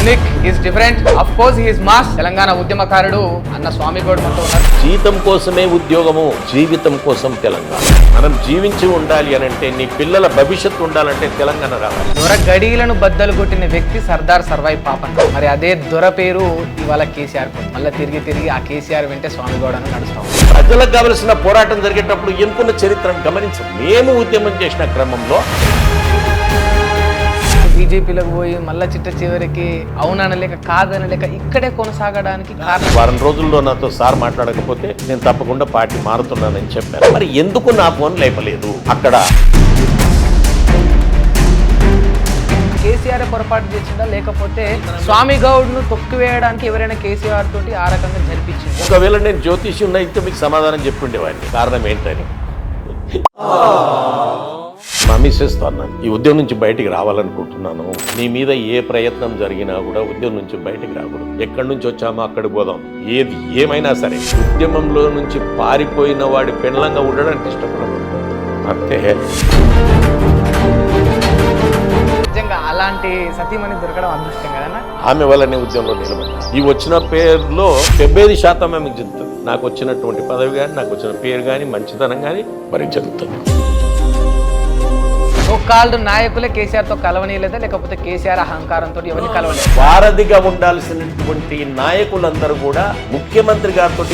Unique, he's different, of course he's mass. Telangana ఉద్యమకారుడు అన్న స్వామి గౌడ్ మనతో ఉన్నారు. జీతం కోసమే ఉద్యోగము, జీవితం కోసం తెలంగాణ. మనం జీవించి ఉండాలి అనంటే, నీ పిల్లల భవిష్యత్తు ఉండాలంటే తెలంగాణ రావాలి. దొర గడీలను బద్దలు కొట్టిన వ్యక్తి సర్దార్ సర్వాయి పాపన్. మరి అదే దొర పేరు ఇవాళ కేసీఆర్. మళ్ళీ తిరిగి ఆ కేసీఆర్ వెంటే స్వామి గౌడ్ అని నడుస్తాం. ప్రజలకు కావలసిన పోరాటం జరిగేటప్పుడు ఎన్నుకున్న చరిత్రను గమనించాం. మేము ఉద్యమం చేసిన క్రమంలో బీజేపీలకు పోయి మళ్ళా చివరికి అవుననలేక కాదనలేక ఇక్కడే కొనసాగడానికి కారణం. వారం రోజుల్లో నాతో సార్ మాట్లాడకపోతే నేను తప్పకుండా పార్టీ మారుతున్నానని చెప్పాను. మరి ఎందుకు నా ఫోన్ లేపలేదు? అక్కడ కేసీఆర్ పొరపాటు చేసిందా, లేకపోతే స్వామి గౌడ్ ను తొక్కివేయడానికి ఎవరైనా కేసీఆర్ తోటి ఆ రకంగా జరిపించింది? ఒకవేళ నేను జ్యోతిష్యం అయితే మీకు సమాధానం చెప్పుండేవాడిని. కారణం ఏంటని మా మిస్సెస్తో అన్నాను, ఈ ఉద్యోగం నుంచి బయటికి రావాలనుకుంటున్నాను. నీ మీద ఏ ప్రయత్నం జరిగినా కూడా ఉద్యోగం నుంచి బయటికి రాకూడదు. ఎక్కడి నుంచి వచ్చామో అక్కడికి పోదాం. ఏది ఏమైనా సరే ఉద్యమంలో నుంచి పారిపోయిన వాడి పెండ్లంగా ఉండడానికి ఇష్టపడదు. అంతే. నిజంగా అలాంటి సతీమణి దొరకడం అదృష్టం కదన్నా. ఆమె వల్లనే ఉద్యమంలో నిలబడి ఈ వచ్చిన పేరులో 70% ఆమెకు చెప్తుంది. నాకు వచ్చినటువంటి పదవి కానీ, నాకు వచ్చిన పేరు కానీ, మంచితనం కానీ మరి చెప్తుంది. కాళ్ళు నాయకులే కేసీఆర్ తో కలవనీయలేదా, లేకపోతే కేసీఆర్ అహంకారంతో ఎవరిని కలవలేదు? వారధిగా ఉండాల్సినటువంటి నాయకులందరూ కూడా ముఖ్యమంత్రి గారితో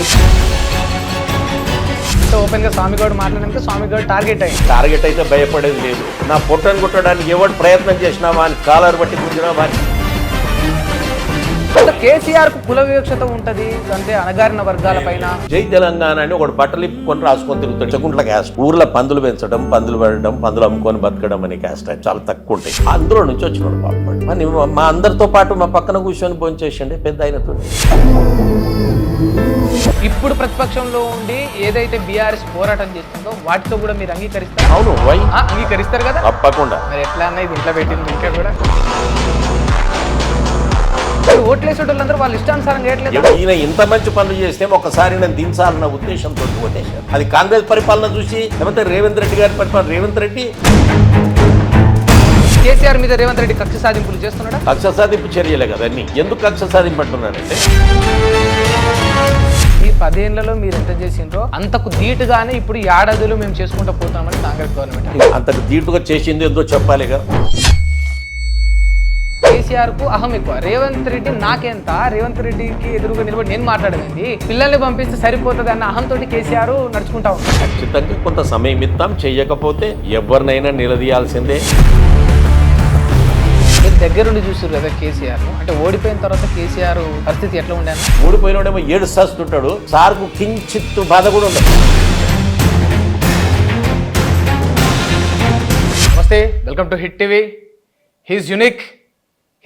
ఓపెన్ గా స్వామి గౌడ్ మాట్లాడినందుకు స్వామి గౌడ్ టార్గెట్ అయితే భయపడేది లేదు. నా పొట్టను కొట్టడానికి ఎవరు ప్రయత్నం చేసినా వాని కాలర్ బట్టి గుంజినా వాని. కేసీఆర్ కు కుల వివక్షత ఉంటది, అంటే అణగారిన వర్గాల పైన. జై తెలంగాణ అని ఒకటి బట్టలు ఇప్పుకొని రాసుకొని తిరుగుతాడు. చెకుంట్ల క్యాస్ట్. ఊర్లో పందులు పెంచడం, పందులు పడడం, పందులు అమ్ముకొని బతకడం అనే క్యాస్ట్ చాలా తక్కువ ఉంటాయి. అందులో నుంచి వచ్చినాడు పాపం. అని మా అందరితో పాటు మా పక్కన కూర్చొని భోజనం చేసిండే పెద్ద అయినతో. ఇప్పుడు ప్రతిపక్షంలో ఉండి ఏదైతే బీఆర్ఎస్ పోరాటం చేస్తుందో వాటితో కూడా మీరు అంగీకరిస్తారు? అవును, అంగీకరిస్తారు కదా. తప్పకుండా. మరి ఎట్లా అన్న ఇది ఇంట్లో పెట్టింది ఇంకా కూడా ఓట్లేసేటోళ్ళందరూ వాళ్ళ ఇష్టానుసారంగా వేయట్లేదు. ఈయన ఇంత మంచి పనులు చేస్తే ఒకసారి నేను దించాలన్న ఉద్దేశంతో ఓటేశారు. అది కాంగ్రెస్ పరిపాలన చూసి, లేకపోతే రేవంత్ రెడ్డి గారి పరిపాలన. రేవంత్ రెడ్డి కేసీఆర్ మీద రేవంత్ రెడ్డి కక్ష సాధింపులు చేస్తున్నాడా? కక్ష సాధింపు చర్యలే కదా అన్ని. ఎందుకు కక్ష సాధింపు అంటున్నారంటే, ఈ 10 ఏళ్లలో మీరు ఎంత చేసిండ్రో అంతకు ధీటుగానే ఇప్పుడు ఏడాదిలో మేము చేసుకుంటూ పోతామని కాంగ్రెస్ గవర్నమెంట్. అంతకు ధీటుగా చేసింది ఏందో చెప్పాలి కదా. కేసీఆర్ కు అహం ఎక్కువ. రేవంత్ రెడ్డి నాకెంత, రేవంత్ రెడ్డికి ఎదురుగా నిలబడి నేను మాట్లాడేది, పిల్లల్ని పంపిస్తే సరిపోతుంది అన్న అహంతో కేసీఆర్ నడుచుకుంటా ఉంటాం. ఖచ్చితంగా కొంత సమయం ఇద్దాం. చెయ్యకపోతే ఎవరినైనా నిలదీయాల్సిందే. మీరు దగ్గరుండి చూసారు కదా కేసీఆర్, అంటే ఓడిపోయిన తర్వాత కేసీఆర్ పరిస్థితి ఎట్లా ఉండాలి? ఓడిపోయినాడేమో ఏడు చేస్తుంటాడు. సార్కు కించిత్తు బాధ కూడా ఉండదు. నమస్తే, welcome to hit TV. He's unique,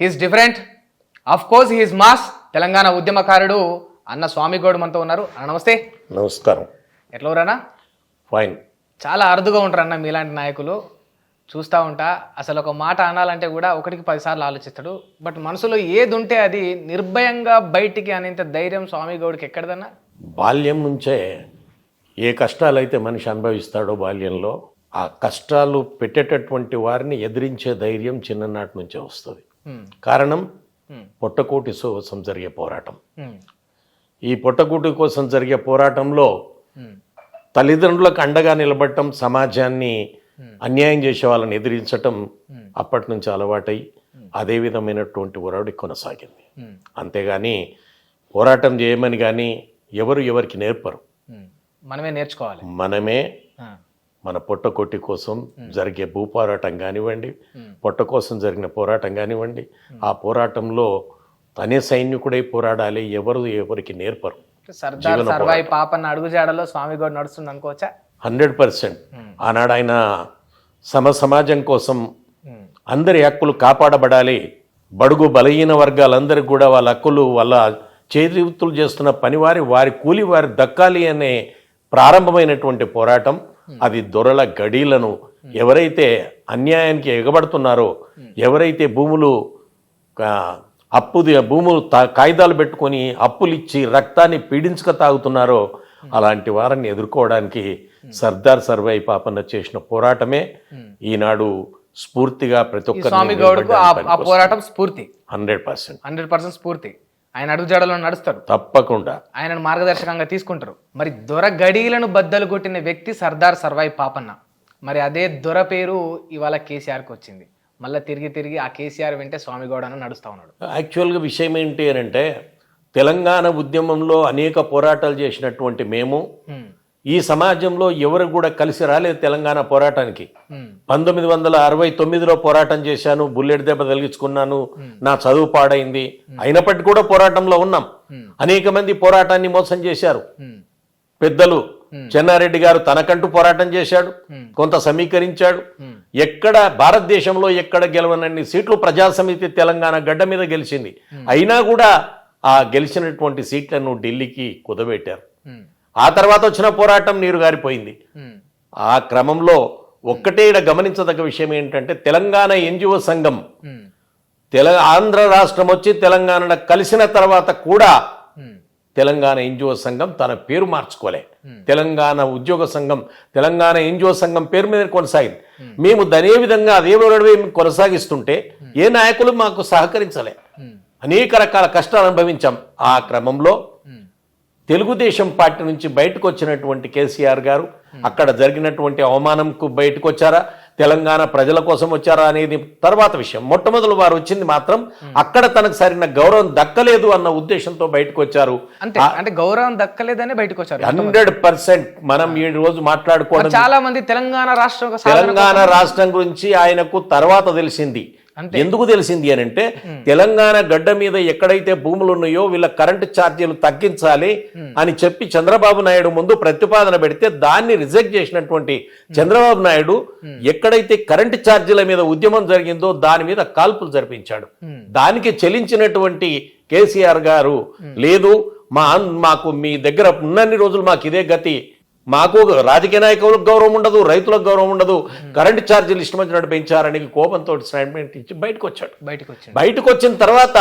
he's different, of course he's mass. Telangana ఉద్యమకారుడు అన్న స్వామి గౌడ్ మనతో ఉన్నారు. నమస్తే. నమస్కారం. ఎట్లా ఉన్నారన్నా? ఫైన్. చాలా అరుదుగా ఉంటారు అన్న మీలాంటి నాయకులు. చూస్తూ ఉంటా, అసలు ఒక మాట అనాలంటే కూడా 1కి 10 సార్లు ఆలోచిస్తాడు. బట్ మనసులో ఏది ఉంటే అది నిర్భయంగా బయటికి అనేంత ధైర్యం స్వామి గౌడ్కి ఎక్కడదన్నా? బాల్యం నుంచే ఏ కష్టాలు అయితే మనిషి అనుభవిస్తాడో బాల్యంలో, ఆ కష్టాలు పెట్టేటటువంటి వారిని ఎదిరించే ధైర్యం చిన్ననాటి నుంచే వస్తుంది. కారణం పొట్టకూటి కోసం జరిగే పోరాటం. ఈ పొట్టకూటి కోసం జరిగే పోరాటంలో తల్లిదండ్రులకు అండగా నిలబడటం, సమాజాన్ని అన్యాయం చేసే వాళ్ళని ఎదిరించటం అప్పటి నుంచి అలవాటై అదే విధమైనటువంటి ఒరవడి కొనసాగింది. అంతేగాని పోరాటం చేయమని కానీ ఎవరికి నేర్పరు. మనమే నేర్చుకోవాలి. మనమే మన పొట్టకొట్టి కోసం జరిగే భూపోరాటం కానివ్వండి, పొట్ట కోసం జరిగిన పోరాటం కానివ్వండి, ఆ పోరాటంలో తనే సైనికుడై పోరాడాలి. ఎవరికి నేర్పరు. సర్దార్ సర్వాయి పాపన్న అడుగుజాడలో స్వామి గౌడ్ నడుస్తుంది అనుకోవచ్చా? 100%. ఆనాడు ఆయన సమాజం కోసం అందరి హక్కులు కాపాడబడాలి, బడుగు బలహీన వర్గాలందరికీ కూడా వాళ్ళ హక్కులు, వాళ్ళ చేతివృత్తులు చేస్తున్న పనివారి వారి కూలి వారి దక్కాలి అనే ప్రారంభమైనటువంటి పోరాటం. అది దొరల గడీలను ఎవరైతే అన్యాయానికి ఎగబడుతున్నారో, ఎవరైతే భూములు కాగితాలు పెట్టుకొని అప్పులు ఇచ్చి రక్తాన్ని పీడించక తాగుతున్నారో అలాంటి వారిని ఎదుర్కోవడానికి సర్దార్ సర్వాయి పాపన్న చేసిన పోరాటమే ఈనాడు స్ఫూర్తిగా ప్రతి ఈ స్వామి గౌడ్కు ఆ పోరాటం స్ఫూర్తి 100%. 100% స్ఫూర్తి. ఆయన అడుగుజాడలో నడుస్తారు, తప్పకుండా ఆయనను మార్గదర్శకంగా తీసుకుంటారు. మరి దొర గడియలను బద్దలు కొట్టిన వ్యక్తి సర్దార్ సర్వాయి పాపన్న. మరి అదే దొర పేరు ఇవాళ కేసీఆర్కి వచ్చింది. మళ్ళీ తిరిగి ఆ కేసీఆర్ వెంటే స్వామి గౌడ్ అని నడుస్తూ ఉన్నాడు. యాక్చువల్గా విషయం ఏంటి అని అంటే, తెలంగాణ ఉద్యమంలో అనేక పోరాటాలు చేసినటువంటి మేము ఈ సమాజంలో ఎవరు కూడా కలిసి రాలేదు తెలంగాణ పోరాటానికి. 1969లో పోరాటం చేశాను, బుల్లెట్ దెబ్బ తగిలించుకున్నాను, నా చదువు పాడైంది, అయినప్పటికీ కూడా పోరాటంలో ఉన్నాం. అనేక మంది పోరాటాన్ని మోసం చేశారు. పెద్దలు చెన్నారెడ్డి గారు తనకంటూ పోరాటం చేశాడు, కొంత సమీకరించాడు. ఎక్కడ భారతదేశంలో ఎక్కడ గెలవనన్ని సీట్లు ప్రజాసమితి తెలంగాణ గడ్డ మీద గెలిచింది. అయినా కూడా ఆ గెలిచినటువంటి సీట్లను ఢిల్లీకి కుదబెట్టారు. ఆ తర్వాత వచ్చిన పోరాటం నీరుగారిపోయింది. ఆ క్రమంలో ఒక్కటే గమనించదగ్గ విషయం ఏంటంటే, తెలంగాణ ఎన్జిఓ సంఘం ఆంధ్ర రాష్ట్రం వచ్చి తెలంగాణ కలిసిన తర్వాత కూడా తెలంగాణ ఎన్జిఓ సంఘం తన పేరు మార్చుకోలే. తెలంగాణ ఉద్యోగ సంఘం, తెలంగాణ ఎన్జిఓ సంఘం పేరు మీద కొనసాగింది. మేము అదే విధంగా అదే కొనసాగిస్తుంటే ఏ నాయకులు మాకు సహకరించలే. అనేక రకాల కష్టాలు అనుభవించాం. ఆ క్రమంలో తెలుగుదేశం పార్టీ నుంచి బయటకు వచ్చినటువంటి కేసీఆర్ గారు అక్కడ జరిగినటువంటి అవమానంకు బయటకు వచ్చారా, తెలంగాణ ప్రజల కోసం వచ్చారా అనేది తర్వాత విషయం. మొట్టమొదటి వారు వచ్చింది మాత్రం అక్కడ తనకు సరైన గౌరవం దక్కలేదు అన్న ఉద్దేశంతో బయటకు వచ్చారు. అంటే గౌరవం దక్కలేదనే బయటకు వచ్చారు. 100% మనం ఈ రోజు మాట్లాడుకోవడం, చాలా మంది తెలంగాణ రాష్ట్రం గురించి ఆయనకు తర్వాత తెలిసింది. ఎందుకు తెలిసింది అని అంటే, తెలంగాణ గడ్డ మీద ఎక్కడైతే భూములు ఉన్నాయో వీళ్ళ కరెంటు ఛార్జీలు తగ్గించాలి అని చెప్పి చంద్రబాబు నాయుడు ముందు ప్రతిపాదన పెడితే దాన్ని రిజెక్ట్ చేసినటువంటి చంద్రబాబు నాయుడు ఎక్కడైతే కరెంటు ఛార్జీల మీద ఉద్యమం జరిగిందో దాని మీద కాల్పులు జరిపించాడు. దానికి చెలించినటువంటి కేసీఆర్ గారు, లేదు మాకు మీ దగ్గర ఉన్నన్ని రోజులు మాకు ఇదే గతి, మాకు రాజకీయ నాయకులకు గౌరవం ఉండదు, రైతులకు గౌరవం ఉండదు, కరెంటు ఛార్జీలు ఇష్టం వచ్చినట్టు పెంచారని కోపంతో స్టేట్మెంట్ ఇచ్చి బయటకు వచ్చాడు. బయటకు వచ్చిన తర్వాత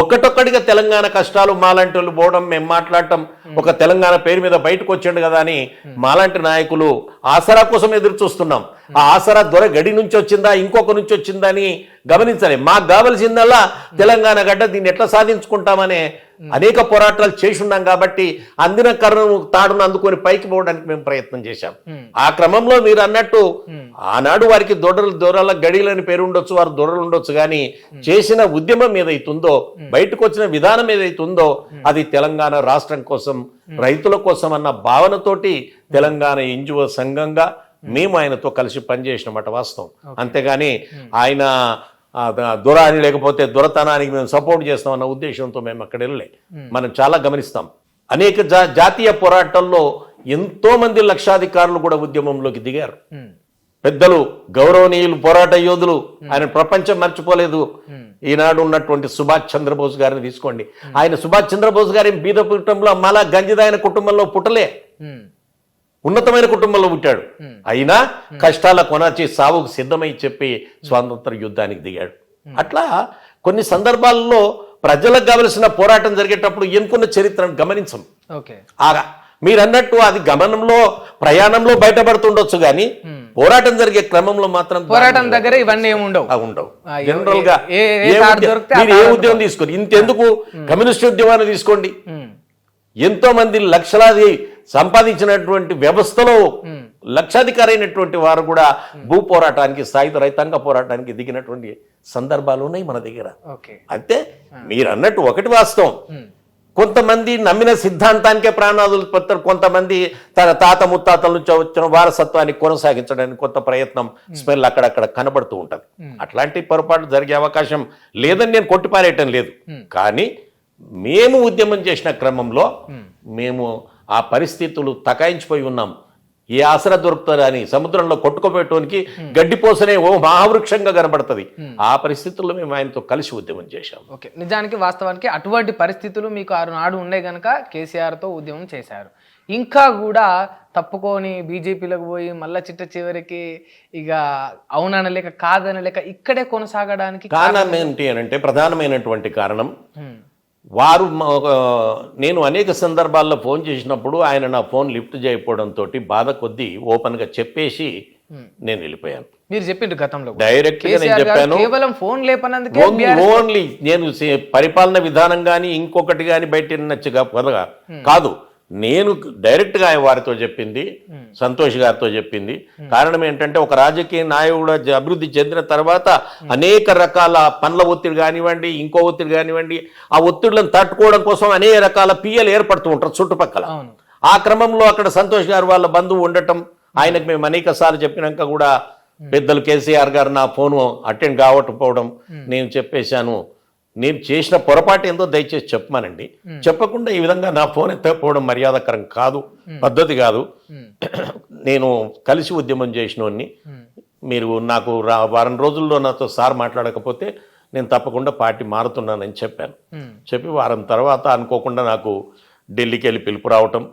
ఒక్కటొక్కడిగా తెలంగాణ కష్టాలు మాలాంటి వాళ్ళు పోవడం, మేము మాట్లాడటం, ఒక తెలంగాణ పేరు మీద బయటకు వచ్చాడు కదా అని మాలాంటి నాయకులు ఆసరా కోసం ఎదురు చూస్తున్నాం. ఆ ఆసరా దొర గడి నుంచి వచ్చిందా ఇంకొక నుంచి వచ్చిందా అని గమనించాలి. మాకు కావలసిందల్లా తెలంగాణ గడ్డ, దీన్ని ఎట్లా సాధించుకుంటామనే అనేక పోరాటాలు చేసి ఉన్నాం. కాబట్టి అందిన కర్రను తాడును అందుకొని పైకి పోవడానికి మేము ప్రయత్నం చేశాం. ఆ క్రమంలో మీరు అన్నట్టు ఆనాడు వారికి దొరల గడిలని పేరు ఉండొచ్చు, వారు దొరలు ఉండొచ్చు, కానీ చేసిన ఉద్యమం ఏదైతుందో, బయటకు వచ్చిన విధానం ఏదైతుందో అది తెలంగాణ రాష్ట్రం కోసం, రైతుల కోసం అన్న భావనతోటి తెలంగాణ ఎన్జిఓ సంఘంగా మేము ఆయనతో కలిసి పనిచేసినమాట వాస్తవం. అంతేగాని ఆయన దొరాని లేకపోతే దొరతనానికి మేము సపోర్ట్ చేస్తామన్న ఉద్దేశంతో మేము అక్కడ వెళ్ళలే. మనం చాలా గమనిస్తాం. అనేక జాతీయ పోరాటాల్లో ఎంతో మంది లక్షాధికారులు కూడా ఉద్యమంలోకి దిగారు. పెద్దలు, గౌరవనీయులు, పోరాట యోధులు, ఆయన ప్రపంచం మర్చిపోలేదు. ఈనాడు ఉన్నటువంటి సుభాష్ చంద్రబోస్ గారిని తీసుకోండి. ఆయన సుభాష్ చంద్రబోస్ గారి బీద కుటుంబంలో, మళ్ళా గంజిదాయన కుటుంబంలో పుట్టలే, ఉన్నతమైన కుటుంబంలో పుట్టాడు. అయినా కష్టాల కొనర్చి సావుకు సిద్ధమై చెప్పి స్వాతంత్ర యుద్ధానికి దిగాడు. అట్లా కొన్ని సందర్భాల్లో ప్రజలకు కావలసిన పోరాటం జరిగేటప్పుడు ఎన్నుకున్న చరిత్రను గమనించం. మీరు అన్నట్టు అది గమనంలో, ప్రయాణంలో బయటపడుతుండొచ్చు, కానీ పోరాటం జరిగే క్రమంలో మాత్రం పోరాటం దగ్గర ఇవన్నీ ఉండవు. జనరల్ గా మీరు ఏ ఉద్యమం తీసుకోండి, ఇంతెందుకు కమ్యూనిస్ట్ ఉద్యమాన్ని తీసుకోండి. ఎంతో మంది లక్షలాది సంపాదించినటువంటి వ్యవస్థలో లక్షాధికారైనటువంటి వారు కూడా భూ పోరాటానికి, సాయుధ రైతాంగ పోరాటానికి దిగినటువంటి సందర్భాలు ఉన్నాయి మన దగ్గర. అయితే మీరు అన్నట్టు ఒకటి వాస్తవం, కొంతమంది నమ్మిన సిద్ధాంతానికే ప్రాణాదులు పెడతారు, కొంతమంది తన తాత ముత్తాతల నుంచి వచ్చిన వారసత్వాన్ని కొనసాగించడానికి కొంత ప్రయత్నం స్మెల్ అక్కడక్కడ కనబడుతూ ఉంటుంది. అట్లాంటి పొరపాటు జరిగే అవకాశం లేదని నేను కొట్టిపారేయటం లేదు. కానీ మేము ఉద్యమం చేసిన క్రమంలో మేము ఆ పరిస్థితులు తకాయించిపోయి ఉన్నాం. ఏ ఆసరా దొరుకుతుంది అని సముద్రంలో కొట్టుకోబెట్టడానికి గడ్డిపోసనే ఓ మహావృక్షంగా కనబడుతుంది. ఆ పరిస్థితుల్లో మేము ఆయనతో కలిసి ఉద్యమం చేశాం. ఓకే, నిజానికి వాస్తవానికి అటువంటి పరిస్థితులు మీకు ఆనాడు ఉండే కనుక కేసీఆర్తో ఉద్యమం చేశారు. ఇంకా కూడా తప్పుకొని బీజేపీలోకి పోయి మళ్ళా చిట్ట చివరికి ఇక అవుననలేక కాదనలేక ఇక్కడే కొనసాగడానికి కారణం ఏంటి అని అంటే, ప్రధానమైనటువంటి కారణం వారు, నేను అనేక సందర్భాల్లో ఫోన్ చేసినప్పుడు ఆయన నా ఫోన్ లిఫ్ట్ చేయకపోవడంతో బాధ కొద్దీ ఓపెన్గా చెప్పేసి నేను వెళ్ళిపోయాను. మీరు చెప్పిండ్రు గతంలో కూడా. డైరెక్ట్ గా నేను కేసీఆర్ గారు చెప్పాను, కేవలం ఫోన్ లేపనందుకే ఓన్లీ నేను పరిపాలన విధానం కానీ ఇంకొకటి కానీ బయట నచ్చగా కాదు, నేను డైరెక్ట్ గా వారితో చెప్పింది, సంతోష్ గారితో చెప్పింది. కారణం ఏంటంటే ఒక రాజకీయ నాయకుడు అభివృద్ధి చెందిన తర్వాత అనేక రకాల పనుల ఒత్తిడి కానివ్వండి, ఇంకో ఒత్తిడి కానివ్వండి, ఆ ఒత్తిడిలను తట్టుకోవడం కోసం అనేక రకాల పిఎలు ఏర్పడుతూ ఉంటారు చుట్టుపక్కల. ఆ క్రమంలో అక్కడ సంతోష్ గారు వాళ్ళ బంధువు ఉండటం, ఆయనకు మేము అనేక సార్లు చెప్పినాక కూడా పెద్దలు కేసీఆర్ గారు నా ఫోను అటెండ్ కావకపోవడం, నేను చెప్పేశాను నేను చేసిన పొరపాటు ఏందో దయచేసి చెప్పమానండి, చెప్పకుండా ఈ విధంగా నా ఫోన్ ఎత్తకపోవడం మర్యాదకరం కాదు, పద్ధతి కాదు. నేను కలిసి ఉద్యమం చేసినోడిని, మీరు నాకు వారం రోజుల్లో నాతో సార్ మాట్లాడకపోతే నేను తప్పకుండా పార్టీ మారుతున్నానని చెప్పాను. చెప్పి వారం తర్వాత అనుకోకుండా నాకు ఢిల్లీకి వెళ్ళి పిలుపు రావటం,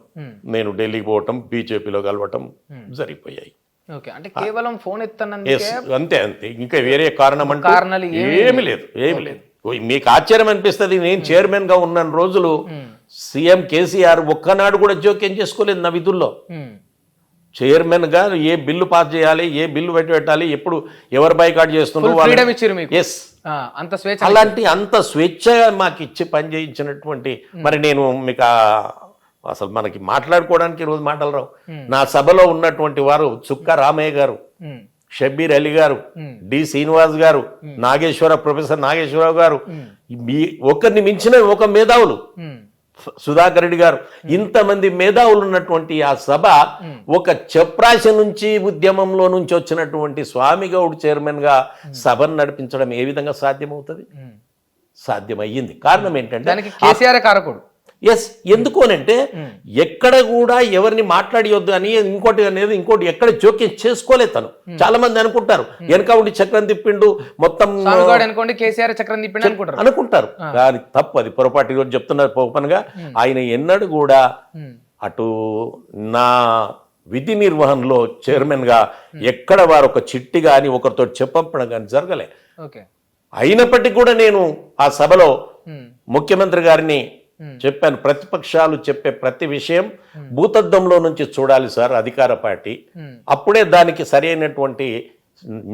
నేను ఢిల్లీకి పోవటం, బీజేపీలో కలవటం జరిగిపోయాయి. అంటే కేవలం ఫోన్ అంతే అంతే, ఇంకా వేరే కారణం అంటే ఏమి లేదు. మీకు ఆశ్చర్యం అనిపిస్తుంది, నేను చైర్మన్ గా ఉన్న రోజులు సీఎం కేసీఆర్ ఒక్కనాడు కూడా జోక్యం చేసుకోలేదు నా విధుల్లో. చైర్మన్ గా ఏ బిల్లు పాస్ చేయాలి, ఏ బిల్లు పెట్టాలి, ఎప్పుడు ఎవరు బైకాట్ చేస్తున్నారు, అలాంటి అంత స్వేచ్ఛగా మాకు ఇచ్చి పని చేయించినటువంటి, మరి నేను మీకు అసలు మనకి మాట్లాడుకోవడానికి రోజు మాటలు రావు. నా సభలో ఉన్నటువంటి వారు చుక్క రామయ్య గారు, షబ్బీర్ అలీ గారు, డి శ్రీనివాస్ గారు, ప్రొఫెసర్ నాగేశ్వరరావు గారు, ఒకరిని మించిన ఒక మేధావులు సుధాకర్ రెడ్డి గారు, ఇంతమంది మేధావులు ఉన్నటువంటి ఆ సభ ఒక చప్రాశ నుంచి ఉద్యమంలో నుంచి వచ్చినటువంటి స్వామి గౌడ్ చైర్మన్ గా సభను నడిపించడం ఏ విధంగా సాధ్యమవుతుంది? సాధ్యమయ్యింది. కారణం ఏంటంటే కేసీఆర్ కారకుడు. ఎస్, ఎందుకు అనంటే ఎక్కడ కూడా ఎవరిని మాట్లాడియొద్దు అని ఇంకోటి ఎక్కడ జోక్యం చేసుకోలేదు తను. చాలా మంది అనుకుంటారు వెనక ఉండి చక్రం తిప్పిండు మొత్తం కేసీఆర్ చక్రం తిప్పిండు అనుకుంటారు, కానీ తప్పు, అది పొరపాటు. ఈరోజు చెప్తున్నారు ఓపెన్ గా, ఆయన ఎన్నడూ కూడా అటు నా విధి నిర్వహణలో చైర్మన్ గా ఎక్కడ వారు ఒక చిట్టి కానీ ఒకరితో చెప్పడం కానీ జరగలే. అయినప్పటికీ కూడా నేను ఆ సభలో ముఖ్యమంత్రి గారిని చెప్పాను, ప్రతిపక్షాలు చెప్పే ప్రతి విషయం భూతద్దంలో నుంచి చూడాలి సార్ అధికార పార్టీ, అప్పుడే దానికి సరైనటువంటి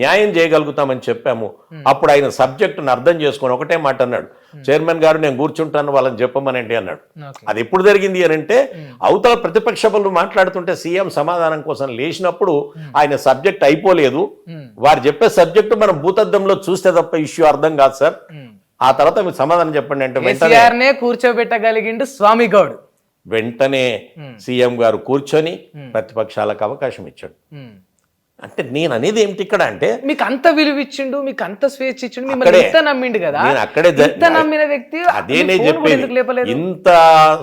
న్యాయం చేయగలుగుతామని చెప్పాము. అప్పుడు ఆయన సబ్జెక్టును అర్థం చేసుకొని ఒకటే మాట అన్నాడు, చైర్మన్ గారు నేను కూర్చుంటాను వాళ్ళని చెప్పమనండి అన్నాడు. అది ఎప్పుడు జరిగింది అని అంటే అవతల ప్రతిపక్ష వాళ్ళు మాట్లాడుతుంటే సీఎం సమాధానం కోసం లేచినప్పుడు ఆయన సబ్జెక్ట్ అయిపోలేదు, వారు చెప్పే సబ్జెక్టు మనం భూతద్దంలో చూస్తే తప్ప ఇష్యూ అర్థం కాదు సార్, ఆ తర్వాత మీరు సమాధానం చెప్పండి అంటే వెంటనే కూర్చోబెట్టగలిగిండు స్వామి గౌడ్. వెంటనే సీఎం గారు కూర్చొని ప్రతిపక్షాలకు అవకాశం ఇచ్చాడు. అంటే నేను అనేది ఏమిటి ఇక్కడ అంటే మీకు అంత విలువ ఇచ్చిండు, మీకు అంత స్వేచ్ఛ ఇచ్చిండు, మిమ్మల్ని ఇంత నమ్మిండు కదా, అక్కడే నమ్మిన వ్యక్తి అదేనే చెప్పేది. ఇంత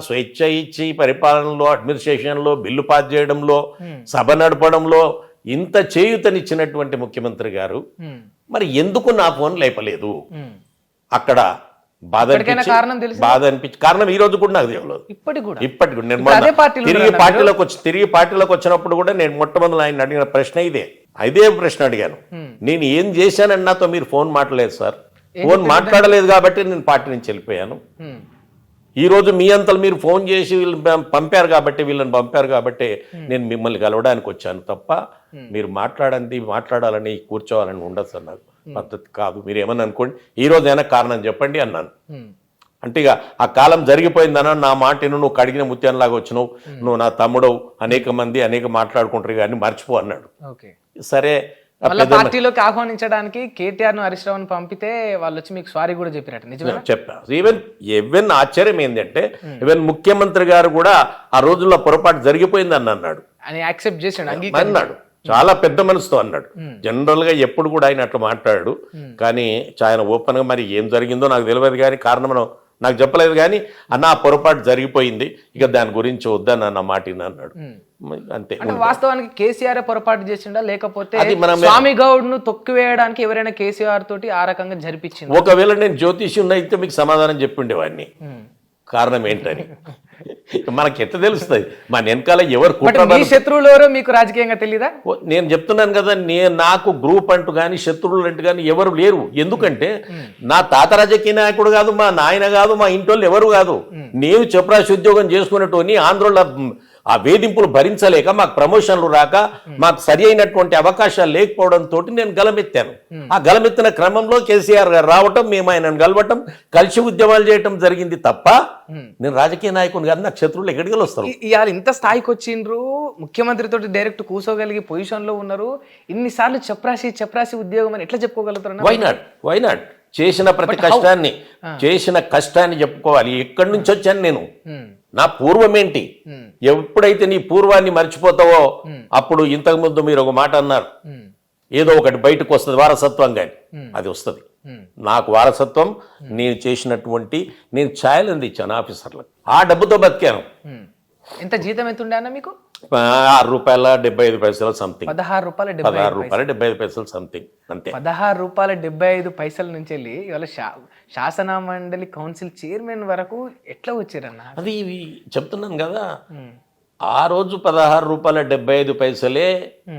స్వేచ్ఛ ఇచ్చి పరిపాలనలో, అడ్మినిస్ట్రేషన్ లో, బిల్లు పాస్ చేయడంలో, సభ నడపడంలో ఇంత చేయూతనిచ్చినటువంటి ముఖ్యమంత్రి గారు మరి ఎందుకు నా ఫోన్ లేపలేదు? అక్కడ బాధ అనిపించి కారణం ఈ రోజు కూడా నాకు తెలియదు, ఇప్పటికి కూడా. నేను తిరిగి పార్టీలోకి వచ్చినప్పుడు కూడా నేను మొట్టమొదటి ఆయన అడిగిన ప్రశ్న ఇదే ప్రశ్న అడిగాను, నేను ఏం చేశానని నాతో మీరు ఫోన్ మాట్లాడలేదు సార్, ఫోన్ మాట్లాడలేదు కాబట్టి నేను పార్టీ నుంచి వెళ్ళిపోయాను. ఈ రోజు మీ అంతలు మీరు ఫోన్ చేసి వీళ్ళని పంపారు కాబట్టి నేను మిమ్మల్ని కలవడానికి వచ్చాను తప్ప మీరు మాట్లాడాలని కూర్చోవాలని ఉండదు సార్, నాకు పద్ధతి కాదు, మీరు ఏమని అనుకోండి, ఈ రోజు అయినా కారణం చెప్పండి అన్నాను. అంటే ఇక ఆ కాలం జరిగిపోయిందన్నా నా మాటను నువ్వు కడిగిన ముత్యంలాగా వచ్చినావు, నువ్వు నా తమ్ముడవు, అనేక మంది మాట్లాడుకుంటారు కానీ మర్చిపో అన్నాడు. సరే, పార్టీలోకి ఆహ్వానించడానికి కేటీఆర్ ను హరీష్ రావుని పంపితే వాళ్ళు వచ్చి మీకు సారీ కూడా చెప్పినట్టు నిజమే చెప్పా. ఈవెన్ ఆశ్చర్యం ఏంటంటే ఈవెన్ ముఖ్యమంత్రి గారు కూడా ఆ రోజుల్లో పొరపాటు జరిగిపోయిందని అన్నాడు, యాక్సెప్ట్ చేసాడు అన్నాడు, చాలా పెద్ద మనసుతో అన్నాడు. జనరల్ గా ఎప్పుడు కూడా ఆయన అట్లా మాట్లాడాడు, కానీ ఆయన ఓపెన్ గా మరి ఏం జరిగిందో నాకు తెలియదు కానీ కారణం నాకు చెప్పలేదు కానీ అన్న పొరపాటు జరిగిపోయింది, ఇక దాని గురించి వద్దని అన్న మాట అన్నాడు. అంతే. వాస్తవానికి కేసీఆర్ పొరపాటు చేసిండా లేకపోతే స్వామి గౌడ్ ను తొక్కివేయడానికి ఎవరైనా కేసీఆర్ తోటి ఆ రకంగా జరిపించింది? ఒకవేళ నేను జ్యోతిష్యుని అయితే మీకు సమాధానం చెప్పిండేవాడిని కారణం ఏంటని. మనకి ఎట్లా తెలుస్తుంది మన వెనకాల ఎవరు శత్రువులు ఎవరో మీకు రాజకీయంగా తెలీదా? నేను చెప్తున్నాను కదా, నాకు గ్రూప్ అంటూ కానీ శత్రువులు అంటూ కానీ ఎవరు లేరు. ఎందుకంటే నా తాత రాజకీయ నాయకుడు కాదు, మా నాయన కాదు, మా ఇంటోళ్ళు ఎవరు కాదు. నేను చపరాశి ఉద్యోగం చేసుకునేటోని ఆంధ్రలో ఆ వేధింపులు భరించలేక మాకు ప్రమోషన్లు రాక మాకు సరి అయినటువంటి అవకాశాలు లేకపోవడంతో నేను గలమెత్తాను. ఆ గలమెత్తిన క్రమంలో కేసీఆర్ గారు రావటం, మేము ఆయనను కలవటం, కలిసి ఉద్యమాలు చేయటం జరిగింది తప్ప నేను రాజకీయ నాయకుని కాదు. నాకు శత్రువులు ఎక్కడికి వస్తారు. ఇవాళ ఇంత స్థాయికి వచ్చిండ్రు, ముఖ్యమంత్రితో డైరెక్ట్ కూర్చోగలిగే పొజిషన్లో ఉన్నారు. ఇన్నిసార్లు చప్రాసి ఉద్యోగం అని ఎట్లా చెప్పుకోగలుగుతారు? వైనాట్ చేసిన ప్రతి చేసిన కష్టాన్ని చెప్పుకోవాలి. ఎక్కడి నుంచి వచ్చాను నేను, నా పూర్వం ఏంటి. ఎప్పుడైతే నీ పూర్వాన్ని మర్చిపోతావో అప్పుడు ఇంతకుముందు మీరు ఒక మాట అన్నారు, ఏదో ఒకటి బయటకు వస్తుంది వారసత్వం, కానీ అది వస్తుంది. నాకు వారసత్వం నేను చేసినటువంటి, నేను ఛాయలు అందించాను ఆఫీసర్లకు, ఆ డబ్బుతో బతికాను. ఎంత జీతం ఎంత ఉండే అన్న మీకు? ₹6.75 సంథింగ్. ₹16.75 సంథింగ్ అంతే. ₹16.75 నుంచి వెళ్ళి ఇవాళ శాసన మండలి కౌన్సిల్ చైర్మన్ వరకు ఎట్లా వచ్చారన్న? అది చెప్తున్నాను కదా, ఆ రోజు ₹16.75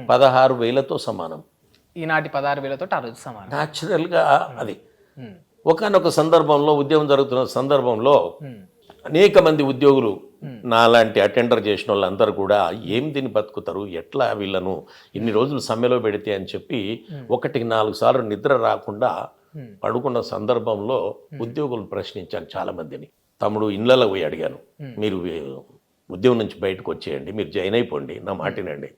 16,000తో సమానం. ఈనాటి 16,000తో ఆ రోజు సమానం. న్యాచురల్గా అది ఒకానొక సందర్భంలో, ఉద్యమం జరుగుతున్న సందర్భంలో అనేక మంది ఉద్యోగులు నాలాంటి అటెండర్ చేసిన వాళ్ళందరూ కూడా ఏం తిని బతుకుతారు, ఎట్లా వీళ్ళను ఇన్ని రోజులు సమ్మెలో పెడితే అని చెప్పి 1-4 సార్లు నిద్ర రాకుండా పడుకున్న సందర్భంలో ఉద్యోగులు ప్రశ్నించాను చాలా మందిని. తమ్ముడు ఇళ్ళలో పోయి అడిగాను, మీరు ఉద్యోగం నుంచి బయటకు వచ్చేయండి, మీరు జాయిన్ అయిపోండి, నా మాటినండి,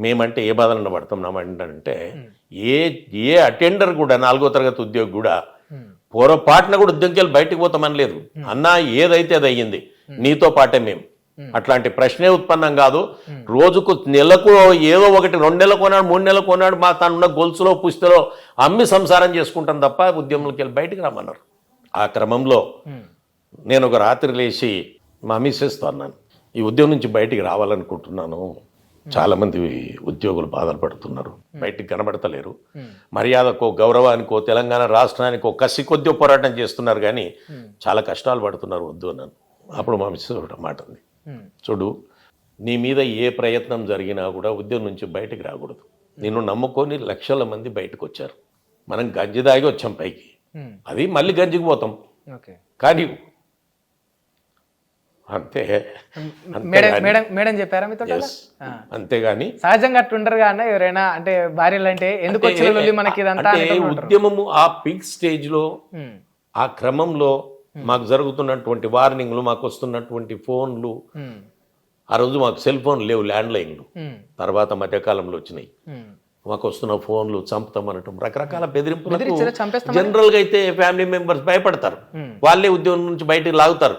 మేమంటే ఏ బాధలను పడతాం, నా మాట అంటే ఏ అటెండర్ కూడా 4వ తరగతి ఉద్యోగి కూడా పొరపాటున కూడా ఉద్యోగాలు బయటకు పోతామని లేదు. అన్నా ఏదైతే అది అయ్యింది, నీతో పాటే మేము. అట్లాంటి ప్రశ్నే ఉత్పన్నం కాదు. రోజుకు నెలకు ఏదో ఒకటి 2 నెలలు కొన్నాడు, 3 నెలలు కొన్నాడు, మా తనున్న గొలుసులో పుస్తలో అమ్మి సంసారం చేసుకుంటాం తప్ప ఉద్యమంలోకి వెళ్ళి బయటకు రమ్మన్నారు. ఆ క్రమంలో నేను ఒక రాత్రి లేచి మా మిస్సెస్తో అన్నాను, ఈ ఉద్యోగం నుంచి బయటికి రావాలనుకుంటున్నాను, చాలామంది ఉద్యోగులు బాధలు పడుతున్నారు, బయటికి కనబడతలేరు, మర్యాదకో గౌరవానికో తెలంగాణ రాష్ట్రానికో కసి కొద్ది పోరాటం చేస్తున్నారు, కానీ చాలా కష్టాలు పడుతున్నారు, వద్దు అన్నాను. అప్పుడు మా మిస్సెస్ ఒకటి మాట ఉంది, చూడు నీ మీద ఏ ప్రయత్నం జరిగినా కూడా ఉద్యోగం నుంచి బయటికి రాకూడదు. నిన్ను నమ్ముకొని లక్షల మంది బయటకు వచ్చారు, మనం గంజి దాగి వచ్చాం పైకి, అది మళ్ళీ గంజికి పోతాం, కానీ అంతే. మేడం చెప్పారా మీతో? అంతేగాని సహజంగా అట్లుండరుగా అన్న ఎవరైనా, అంటే భార్యలు అంటే ఎందుకు వచ్చిన మనకి ఇదంతా. ఉద్యమము ఆ పీక్ స్టేజ్ లో, ఆ క్రమంలో మాకు జరుగుతున్నటువంటి వార్నింగ్లు, మాకు వస్తున్నటువంటి ఫోన్లు, ఆ రోజు మాకు సెల్ ఫోన్ లేవు, ల్యాండ్ లైన్లు తర్వాత మధ్యకాలంలో వచ్చినాయి, మాకు వస్తున్న ఫోన్లు చంపుతామనటం, రకరకాల బెదిరింపులకు జనరల్ గా అయితే ఫ్యామిలీ మెంబర్స్ భయపడతారు, వాళ్ళే ఉద్యోగం నుంచి బయటకు లాగుతారు.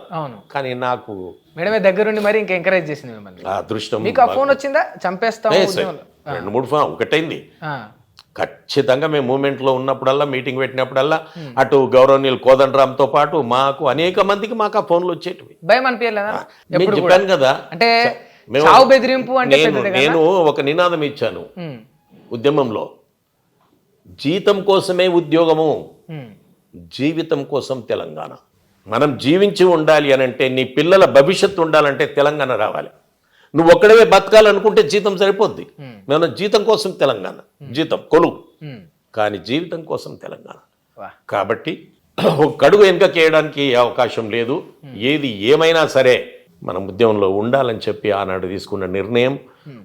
కానీ నాకు మేడమే దగ్గరుండి మరి ఇంకా ఎంకరేజ్ చేసింది మిమ్మల్ని. ఆ అదృష్టం. మీకు ఆ ఫోన్ వచ్చిందా? చంపేస్తాం 2-3 ఫోన్ ఒకటైంది. ఖచ్చితంగా మేము మూమెంట్లో ఉన్నప్పుడల్లా, మీటింగ్ పెట్టినప్పుడల్లా అటు గౌరవనీయులు కోదండరామ్తో పాటు మాకు అనేక మందికి మాకు ఆ ఫోన్లు వచ్చేటివి. భయం అనిపించలేదా? నేను చెప్పాను కదా, అంటే బెదిరింపు అంటే నేను ఒక నినాదం ఇచ్చాను ఉద్యమంలో, జీతం కోసమే ఉద్యోగము, జీవితం కోసం తెలంగాణ. మనం జీవించి ఉండాలి అని అంటే, నీ పిల్లల భవిష్యత్తు ఉండాలంటే తెలంగాణ రావాలి. నువ్వు ఒక్కడవే బతకాలనుకుంటే జీతం సరిపోద్ది. మేము జీతం కోసం తెలంగాణ, జీతం కొలువు, కానీ జీవితం కోసం తెలంగాణ. కాబట్టి ఒక అడుగు వెనుకకేయడానికి అవకాశం లేదు. ఏది ఏమైనా సరే మనం ఉద్యమంలో ఉండాలని చెప్పి ఆనాడు తీసుకున్న నిర్ణయం.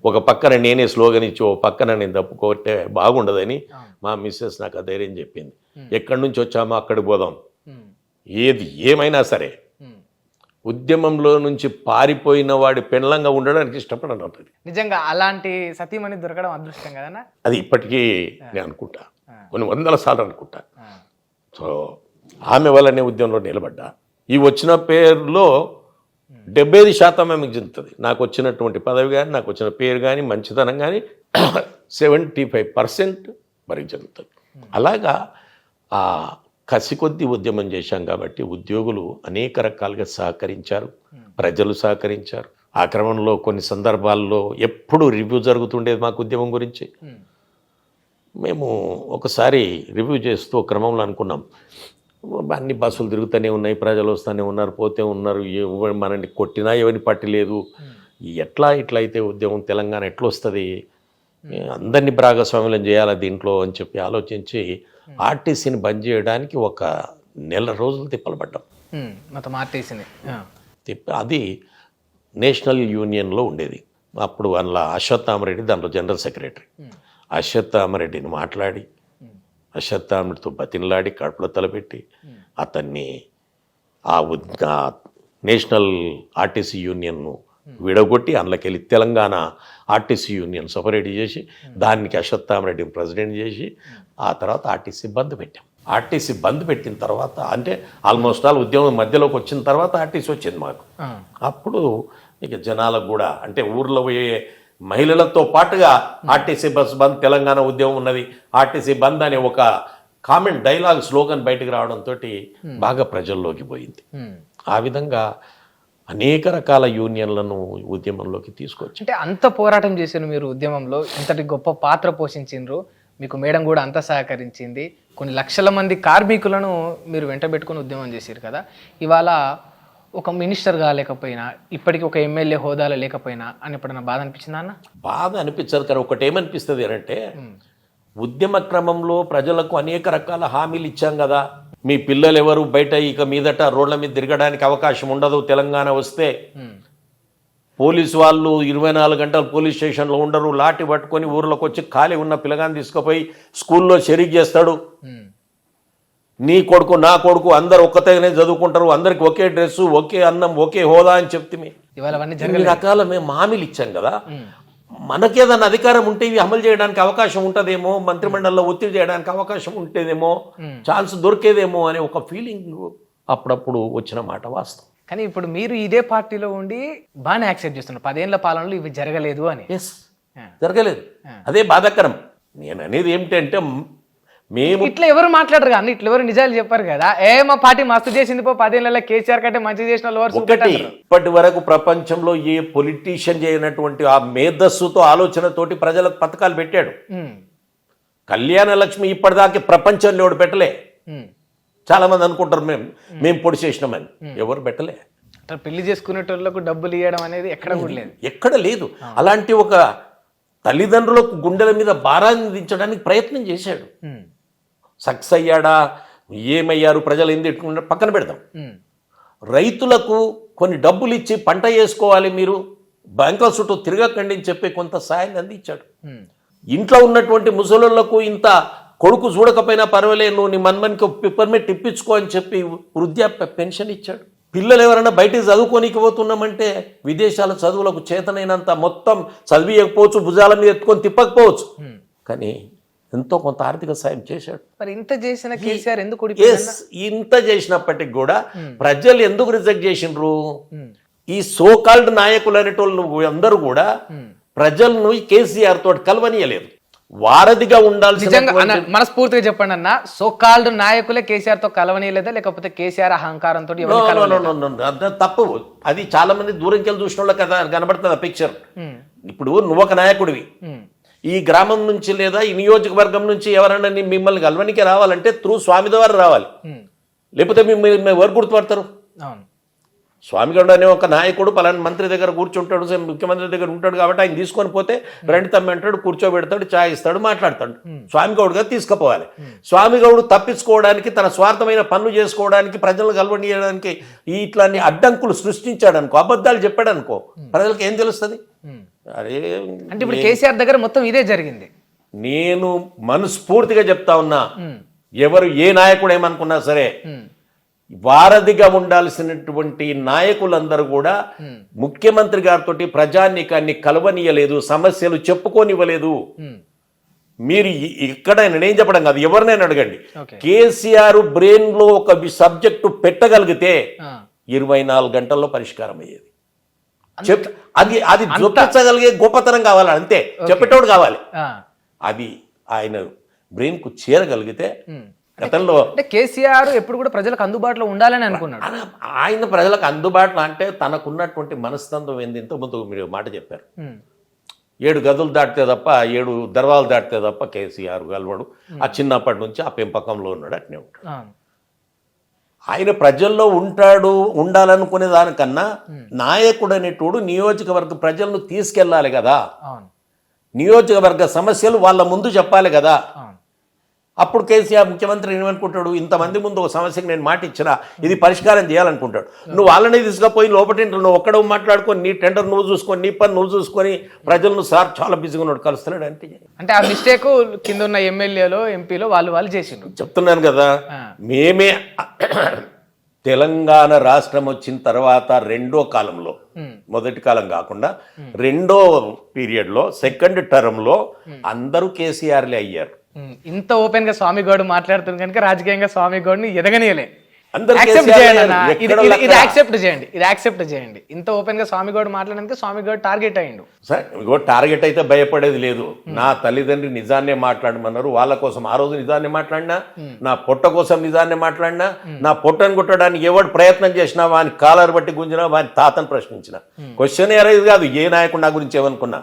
ఒక పక్కన నేనే స్లోగన్ ఇచ్చి ఓ పక్కన నేను తప్పుకోతే బాగుండదని మా మిస్సెస్ నాకు ఆ ధైర్యం చెప్పింది. ఎక్కడి నుంచి వచ్చామో అక్కడికి పోదాం, ఏది ఏమైనా సరే ఉద్యమంలో నుంచి పారిపోయిన వాడి పెళ్ళంగా ఉండడానికి ఇష్టపడను అంటది. నిజంగా అలాంటి సతీమణి దొరకడం అదృష్టం కదన్నా. అది ఇప్పటికీ నేను అనుకుంటా, కొన్ని 100 సార్లు అనుకుంటా. సో ఆమె వల్లనే ఉద్యమంలో నిలబడ్డా. ఈ వచ్చిన పేరులో 75% మీకు చెందుతుంది. నాకు వచ్చినటువంటి పదవి కానీ, నాకు వచ్చిన పేరు కానీ, మంచితనం కానీ 75% మరికి జరుగుతుంది. అలాగా ఆ కసి కొద్దీ ఉద్యమం చేశాం కాబట్టి ఉద్యోగులు అనేక రకాలుగా సహకరించారు, ప్రజలు సహకరించారు. ఆ క్రమంలో కొన్ని సందర్భాల్లో ఎప్పుడు రివ్యూ జరుగుతుండేది మాకు ఉద్యమం గురించి. మేము ఒకసారి రివ్యూ చేస్తూ క్రమంలో అనుకున్నాం, అన్ని బస్సులు తిరుగుతూనే ఉన్నాయి, ప్రజలు వస్తూనే ఉన్నారు, పోతే ఉన్నారు, మనల్ని కొట్టినా ఎవరిని పట్టలేదు, ఎట్లా ఇట్లయితే ఉద్యమం తెలంగాణ ఎట్లా వస్తుంది, అందరినీ భాగస్వామ్యం చేయాలి దీంట్లో అని చెప్పి ఆలోచించి ఆర్టీసీని బంద్ చేయడానికి 1 నెల రోజులు తిప్పలు పడ్డాం. మొత్తం ఆర్టీసీని అది నేషనల్ యూనియన్లో ఉండేది. అప్పుడు అందులో అశ్వత్థామరెడ్డి దాంట్లో జనరల్ సెక్రటరీ. అశ్వత్థామరెడ్డిని మాట్లాడి అశ్వత్థామరెడ్డితో బతిన్లాడి కడుపులో తలపెట్టి అతన్ని ఆ నేషనల్ ఆర్టీసీ యూనియన్ను విడగొట్టి అందులోకెళ్ళి తెలంగాణ ఆర్టీసీ యూనియన్ సపరేట్ చేసి దానికి అశ్వత్థామరెడ్డిని ప్రెసిడెంట్ చేసి ఆ తర్వాత ఆర్టీసీ బంద్ పెట్టాం. ఆర్టీసీ బంద్ పెట్టిన తర్వాత అంటే ఆల్మోస్ట్ ఆల్ ఉద్యమం మధ్యలోకి వచ్చిన తర్వాత ఆర్టీసీ వచ్చింది మాకు. అప్పుడు ఇక జనాలకు కూడా అంటే ఊర్లో పోయే మహిళలతో పాటుగా ఆర్టీసీ బస్ బంద్, తెలంగాణ ఉద్యమం ఉన్నది, ఆర్టీసీ బంద్ అనే ఒక కామెంట్ డైలాగ్ స్లోగన్ బయటకు రావడంతో బాగా ప్రజల్లోకి పోయింది. ఆ విధంగా అనేక రకాల యూనియన్లను ఉద్యమంలోకి తీసుకొచ్చి అంటే అంత పోరాటం చేసిన మీరు ఉద్యమంలో ఇంతటి గొప్ప పాత్ర పోషించిండ్రు, మీకు మేడం కూడా అంత సహకరించింది, కొన్ని లక్షల మంది కార్మికులను మీరు వెంటబెట్టుకుని ఉద్యమం చేశారు కదా. ఇవాళ ఒక మినిస్టర్గా లేకపోయినా ఇప్పటికీ ఒక ఎమ్మెల్యే హోదాలో లేకపోయినా అని ఎప్పుడన్నా బాధ అనిపించిందా అన్న? బాధ అనిపించదు, కానీ ఒకటి ఏమనిపిస్తుంది అంటే ఉద్యమ క్రమంలో ప్రజలకు అనేక రకాల హామీలు ఇచ్చాం కదా. మీ పిల్లలు ఎవరు బయట ఇక మీదట రోడ్ల మీద తిరగడానికి అవకాశం ఉండదు, తెలంగాణ వస్తే పోలీసు వాళ్ళు 24 గంటలు పోలీస్ స్టేషన్లో ఉండరు, లాఠీ పట్టుకొని ఊర్లోకి వచ్చి ఖాళీ ఉన్న పిల్లగాని తీసుకుపోయి స్కూల్లో షరీక్ చేస్తాడు, నీ కొడుకు నా కొడుకు అందరు ఒక్కతేనే చదువుకుంటారు, అందరికి ఒకే డ్రెస్సు, ఒకే అన్నం, ఒకే హోదా అని చెప్తే ఇన్ని రకాల మేము హామీలు ఇచ్చాం కదా. మనకేదన్నా అధికారం ఉంటే ఇవి అమలు చేయడానికి అవకాశం ఉంటుందేమో, మంత్రిమండలిలో ఒత్తిడి చేయడానికి అవకాశం ఉంటేదేమో, ఛాన్స్ దొరికేదేమో అనే ఒక ఫీలింగ్ అప్పుడప్పుడు వచ్చిన మాట వాస్తవం. కానీ ఇప్పుడు మీరు ఇదే పార్టీలో ఉండి బాగానే యాక్సెప్ట్ చేస్తున్నారు 10 ఏళ్ల పాలనలో ఇవి జరగలేదు అని. జరగలేదు, అదే బాధాకరం. నేను అనేది ఏమిటంటే మేము ఇట్లా ఎవరు మాట్లాడరు కానీ ఇట్లా ఎవరు నిజాలు చెప్పారు కదా. మా పార్టీ మస్తు చేసింది 10 ఏళ్ళ కేసీఆర్ కంటే మంచి చేసిన ఒకటి. ఇప్పటి వరకు ప్రపంచంలో ఏ పొలిటీషియన్ చేయనటువంటి ఆ మేధస్సుతో ఆలోచనతోటి ప్రజలకు పథకాలు పెట్టాడు. కళ్యాణ లక్ష్మి ఇప్పటిదాకా ప్రపంచంలో ఎవడు పెట్టలే. చాలా మంది అనుకుంటారు మేము పొడి చేసినామని, ఎవరు పెట్టలే. పెళ్లి చేసుకునేటోళ్ళకు డబ్బులు ఇవ్వడం అనేది ఎక్కడ కూడా లేదు, ఎక్కడ లేదు. అలాంటి ఒక తల్లిదండ్రులకు గుండెల మీద భారాన్ని దించడానికి ప్రయత్నం చేశాడు. సక్సెస్ అయ్యాడా, ఏమయ్యారు ప్రజలు ఎందుకు పక్కన పెడతాం. రైతులకు కొన్ని డబ్బులు ఇచ్చి పంట వేసుకోవాలి, మీరు బ్యాంకుల చుట్టూ తిరగకండి అని చెప్పి కొంత సాయాన్ని అందించాడు. ఇంట్లో ఉన్నటువంటి ముసలోళ్లకు ఇంత కొడుకు చూడకపోయినా పర్వాలేదు, నువ్వు నీ మన్మనికి పిప్పర్మెంట్ ఇప్పించుకో అని చెప్పి వృద్ధాప్య పెన్షన్ ఇచ్చాడు. పిల్లలు ఎవరైనా బయటికి చదువుకోనికి పోతున్నామంటే విదేశాల చదువులకు చేతనైనంత మొత్తం చదివియకపోవచ్చు, భుజాల మీద ఎత్తుకొని తిప్పకపోవచ్చు, కానీ ఎంతో కొంత ఆర్థిక సాయం చేశాడు. మరి ఇంత చేసిన కేసీఆర్ ఎందుకు ఇంత చేసినప్పటికి కూడా ప్రజలు ఎందుకు రిజెక్ట్ చేసిండ్రు? ఈ సోకాల్డ్ నాయకులు అనేటోళ్ళు అందరూ కూడా ప్రజలను కేసీఆర్ తోటి కలవనీయలేదు. వారధిగా ఉండాల్సిన, మనస్ఫూర్తిగా చెప్పండి అన్న, సోకాల్డ్ నాయకులే కేసీఆర్ తో కలవనీయలేదా లేకపోతే కేసీఆర్ అహంకారంతో? తప్పు. అది చాలా మంది దూరంకి వెళ్ళి చూసిన వాళ్ళకి కదా కనబడుతుంది ఆ పిక్చర్. ఇప్పుడు నువ్వు ఒక నాయకుడివి, ఈ గ్రామం నుంచి లేదా ఈ నియోజకవర్గం నుంచి ఎవరైనా మిమ్మల్ని కలవనికి రావాలంటే త్రూ స్వామి ద్వారా రావాలి, లేకపోతే మిమ్మల్ని ఎవరు గుర్తుపడతారు? స్వామిగౌడ్ అనే ఒక నాయకుడు పలానా మంత్రి దగ్గర కూర్చుంటాడు, ముఖ్యమంత్రి దగ్గర ఉంటాడు కాబట్టి ఆయన తీసుకొని పోతే రండి తమ్మి అంటాడు, కూర్చోబెడతాడు, ఛాయ్ ఇస్తాడు, మాట్లాడతాడు. స్వామిగౌడ్ గారు తీసుకుపోవాలి. స్వామిగౌడ్ తప్పించుకోవడానికి, తన స్వార్థమైన పనులు చేసుకోవడానికి, ప్రజలను కలవనీయడానికి ఇట్లాంటి అడ్డంకులు సృష్టించాడు అనుకో, అబద్ధాలు చెప్పాడు అనుకో, ప్రజలకు ఏం తెలుస్తుంది? అరే అంటే ఇప్పుడు కేసీఆర్ దగ్గర మొత్తం ఇదే జరిగింది. నేను మనస్ఫూర్తిగా చెప్తా ఉన్నా, ఎవరు ఏ నాయకుడు ఏమనుకున్నా సరే వారధిగా ఉండాల్సినటువంటి నాయకులందరూ కూడా ముఖ్యమంత్రి గారితో ప్రజానీకాన్ని కలవనీయలేదు, సమస్యలు చెప్పుకోనివ్వలేదు. మీరు ఎక్కడైనా, నేను చెప్పడం కాదు, ఎవరినైనా అడగండి, కేసీఆర్ బ్రెయిన్ లో ఒక సబ్జెక్టు పెట్టగలిగితే 24 గంటల్లో పరిష్కారం అయ్యేది. అది అది చూపించగలిగే గొప్పతనం కావాలి, అంతే, చెప్పేటోడు కావాలి. అది ఆయన బ్రెయిన్ కు చేరగలిగితే గతంలో కేసీఆర్ ఎప్పుడు కూడా ప్రజలకు అందుబాటులో ఉండాలని అనుకున్నాడు. ఆయన ప్రజలకు అందుబాటులో అంటే తనకున్నటువంటి మనస్తత్వం ఏంది, ఇంతకుముందు మీరు మాట చెప్పారు, 7 గదులు దాటితే తప్ప 7 దర్వాలు దాటితే తప్ప కేసీఆర్ గెలవడు. ఆ చిన్నప్పటి నుంచి ఆ పెంపకంలో ఉన్నాడు, అట్నే ఉంటాడు. ఆయన ప్రజల్లో ఉండాలనుకునే దానికన్నా నాయకుడు అనేటోడు నియోజకవర్గ ప్రజలను తీసుకెళ్ళాలి కదా, నియోజకవర్గ సమస్యలు వాళ్ళ ముందు చెప్పాలి కదా. అప్పుడు కేసీఆర్ ముఖ్యమంత్రి ఏమనుకుంటాడు, ఇంతమంది ముందు ఒక సమస్యకి నేను మాట ఇచ్చినా ఇది పరిష్కారం చేయాలనుకుంటాడు. నువ్వు వాళ్ళని తీసుకుపోయి లోపటింట్లో నువ్వు ఒక్కడ మాట్లాడుకొని నీ టెండర్ నువ్వు చూసుకొని నీ పని నువ్వు చూసుకొని ప్రజలను సార్ చాలా బిజీగా ఉన్నాడు కలుస్తున్నాడు అంటే ఆ మిస్టేక్ కింద ఉన్న ఎమ్మెల్యేలో ఎంపీలో వాళ్ళు చేసిండు. చెప్తున్నాను కదా, మేమే తెలంగాణ రాష్ట్రం వచ్చిన తర్వాత రెండో కాలంలో, మొదటి కాలం కాకుండా రెండో పీరియడ్లో సెకండ్ టర్మ్లో అందరూ కేసీఆర్లే అయ్యారు. ఇంత ఓపెన్ గా స్వామి గౌడ్ మాట్లాడుతుంది కనుక రాజకీయంగా స్వామి గౌడ్ని ఎదగనీయలే. అందరూ ఇది యాక్సెప్ట్ చేయండి. ఇంత ఓపెన్ గా స్వామి గౌడ్ మాట్లాడడానికి స్వామి గౌడ్ టార్గెట్ అయ్యిండు. సార్ ఇగో టార్గెట్ అయితే భయపడేది లేదు. నా తల్లిదండ్రి నిజాన్నే మాట్లాడమన్నారు, వాళ్ళ కోసం ఆ రోజు నిజాన్ని మాట్లాడినా, నా పొట్ట కోసం నిజాన్ని మాట్లాడినా, నా పొట్టను కొట్టడానికి ఎవడు ప్రయత్నం చేసినా వాని కాలర్ బట్టి గుంజినా వాని తాతను ప్రశ్నించిన క్వశ్చన్ ఏరైదు కాదు. ఏ నాయకుడు నా గురించి ఏమనుకున్నా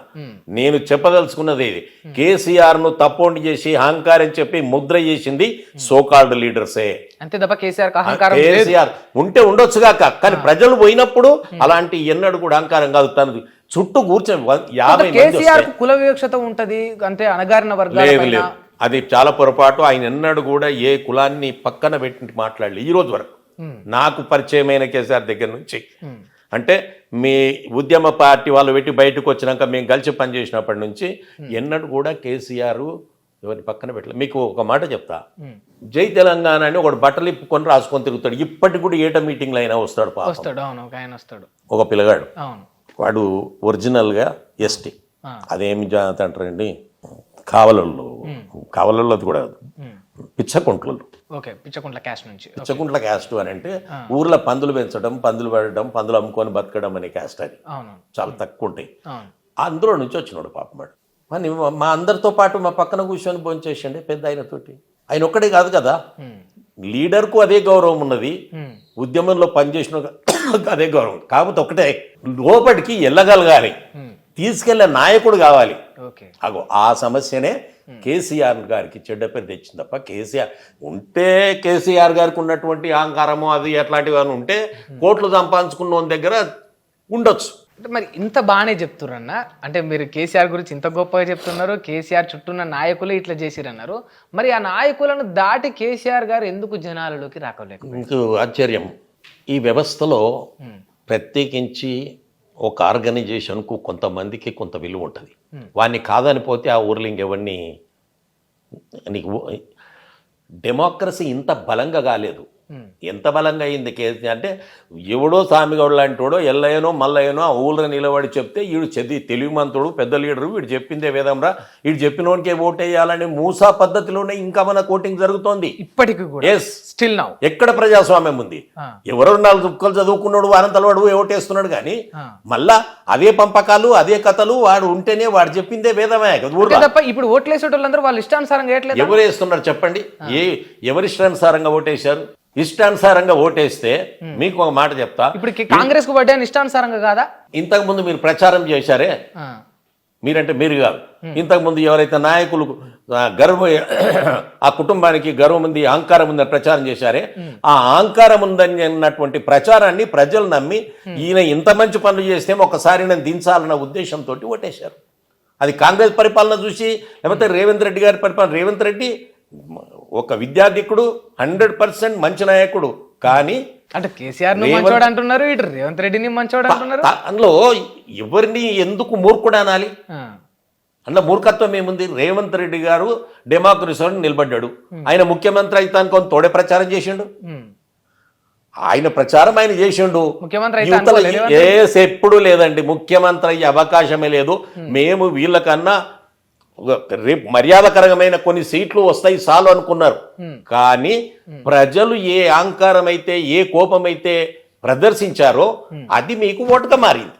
నేను చెప్పదలుచుకున్నది ఇది, కేసీఆర్ ను తప్పోండి చేసి అహంకారం చెప్పి ముద్ర చేసింది సోకాల్డ్ లీడర్సే. అంతే తప్ప కేసీఆర్ కేసీఆర్ ఉంటే ఉండొచ్చుగాక, కానీ ప్రజలు పోయినప్పుడు అలాంటి ఎన్నడు కూడా అహంకారం కాదు. తనది చుట్టూ కూర్చొని 50 కేసీఆర్ కుల వివక్షత ఉంటది, అంతే అణగారిన వర్గాల లేదు. అది చాలా పొరపాటు. ఆయన ఎన్నడు కూడా ఏ కులాన్ని పక్కన పెట్టి మాట్లాడలేదు ఈ రోజు వరకు. నాకు పరిచయమైన కేసీఆర్ దగ్గర నుంచి అంటే మీ ఉద్యమ పార్టీ వాళ్ళు పెట్టి బయటకు వచ్చినాక మేము కలిసి పనిచేసినప్పటి నుంచి ఎన్నడు కూడా కేసీఆర్ ఎవరిని పక్కన పెట్టలేదు. మీకు ఒక మాట చెప్తా, జై తెలంగాణ అని ఒకడు బట్టలు ఇప్పుకొని రాసుకొని తిరుగుతాడు. ఇప్పటికి కూడా ఏట మీటింగ్లో అయినా వస్తాడు. ఒక పిల్లగాడు, వాడు ఒరిజినల్గా ఎస్టీ, అదేమి జాతి అంటారండి, కావలలో కూడా పిచ్చకుంట్ల క్యాస్ట్ అని అంటే ఊర్లో పందులు పెంచడం, పందులు పడడం, పందులు అమ్ముకొని బతకడం అనే క్యాస్ట్. అది చాలా తక్కువ ఉంటాయి. అందులో నుంచి వచ్చినాడు పాపమాడు. అని మా అందరితో పాటు మా పక్కన కూర్చొని భోంచేసండి పెద్ద ఆయనతోటి. ఆయన ఒక్కడే కాదు కదా, లీడర్కు అదే గౌరవం ఉన్నది, ఉద్యమంలో పనిచేసిన అదే గౌరవం. కాకపోతే ఒకటే, లోపలికి వెళ్ళగలగాలి, తీసుకెళ్లే నాయకుడు కావాలి. అగో ఆ సమస్యనే కేసీఆర్ గారికి చెడ్డ పేరు తెచ్చింది తప్ప, కేసీఆర్ గారికి ఉన్నటువంటి అహంకారము అది అట్లాంటివి అని ఉంటే కోట్లు సంపాదించుకున్న దగ్గర ఉండొచ్చు. అంటే మరి ఇంత బాగానే చెప్తున్నారు అంటే మీరు కేసీఆర్ గురించి ఇంత గొప్పగా చెప్తున్నారు, కేసీఆర్ చుట్టూన్న నాయకులు ఇట్లా చేసిరన్నారు, మరి ఆ నాయకులను దాటి కేసీఆర్ గారు ఎందుకు జనాలలోకి రాకలేక? మీకు ఆశ్చర్యం, ఈ వ్యవస్థలో ప్రత్యేకించి ఒక ఆర్గనైజేషన్కు కొంతమందికి కొంత విలువ ఉంటుంది. వాడిని కాదని పోతే ఆ ఊర్లో ఇంకెవరిని, నీకు డెమోక్రసీ ఇంత బలంగా కాలేదు. ఎంత బలంగా అయింది కేసీ అంటే, ఎవడో స్వామిగౌడు లాంటి వాడో ఎల్లయ్యనో మల్లయ్యనో ఆ ఊళ్ళో నిలబడి చెప్తే వీడు తెలివిమంతుడు పెద్ద లీడరు, వీడు చెప్పిందే వేదంరా, వీడు చెప్పినోనికే ఓటేయాలని మూసా పద్ధతిలోనే ఇంకా మన కోటింగ్ జరుగుతోంది ఇప్పటికీ. స్టిల్ నౌ ఎక్కడ ప్రజాస్వామ్యం ఉంది? ఎవరో 4 చుక్కలు చదువుకున్నాడు వారంతలో వాడు ఓటేస్తున్నాడు, కానీ మళ్ళా అదే పంపకాలు అదే కథలు, వాడు ఉంటేనే వాడు చెప్పిందే వేదమే. ఇప్పుడు ఓట్లేసేటోళ్ళందరూ వాళ్ళు ఇష్టానుసారంగా ఎవరు వేస్తున్నారు చెప్పండి? ఎవరి ఇష్టానుసారంగా ఓటేశారు? ఇష్టానుసారంగా ఓటేస్తే మీకు ఒక మాట చెప్తా, ఇప్పుడు కాంగ్రెస్ కు పడ్డా ఇష్టానుసారంగా కాదా? ఇంతకు ముందు మీరు ప్రచారం చేశారే, మీరంటే మీరు కాదు, ఇంతకుముందు ఎవరైతే నాయకులు ఆ కుటుంబానికి గర్వం ఉంది, అహంకారం ఉందని ప్రచారం చేశారే, ఆ అహంకారం ఉందని అన్నటువంటి ప్రచారాన్ని ప్రజలు నమ్మి ఈయన ఇంత మంచి పనులు చేస్తే ఒకసారి నేను దించాలన్న ఉద్దేశంతో ఓటేశారు. అది కాంగ్రెస్ పరిపాలన చూసి, లేకపోతే రేవంత్ రెడ్డి గారి పరిపాలన. రేవంత్ రెడ్డి ఒక విద్యార్థికుడు, 100% మంచి నాయకుడు, కానీ అంటే కేసీఆర్ మంచోడు అంటున్నారు, ఇటు రేవంత్ రెడ్డిని మంచోడు అంటున్నారు. అందులో ఎవరిని ఎందుకు మూర్ఖుడు అనాలి? అందులో మూర్ఖత్వం ఏముంది? రేవంత్ రెడ్డి గారు డెమోక్రసీ నిలబడ్డాడు, ఆయన ముఖ్యమంత్రి అయితే కొంత తోడే ప్రచారం చేసిండు, ఆయన ప్రచారం ఆయన చేసిండు. ఎప్పుడు లేదండి, ముఖ్యమంత్రి అయ్యే అవకాశమే లేదు. మేము వీళ్ళకన్నా రేపు మర్యాదకరమైన కొన్ని సీట్లు వస్తాయి చాలు అనుకున్నారు, కానీ ప్రజలు ఏ అహంకారం అయితే ఏ కోపం అయితే ప్రదర్శించారో అది మీకు ఓటుగా మారింది.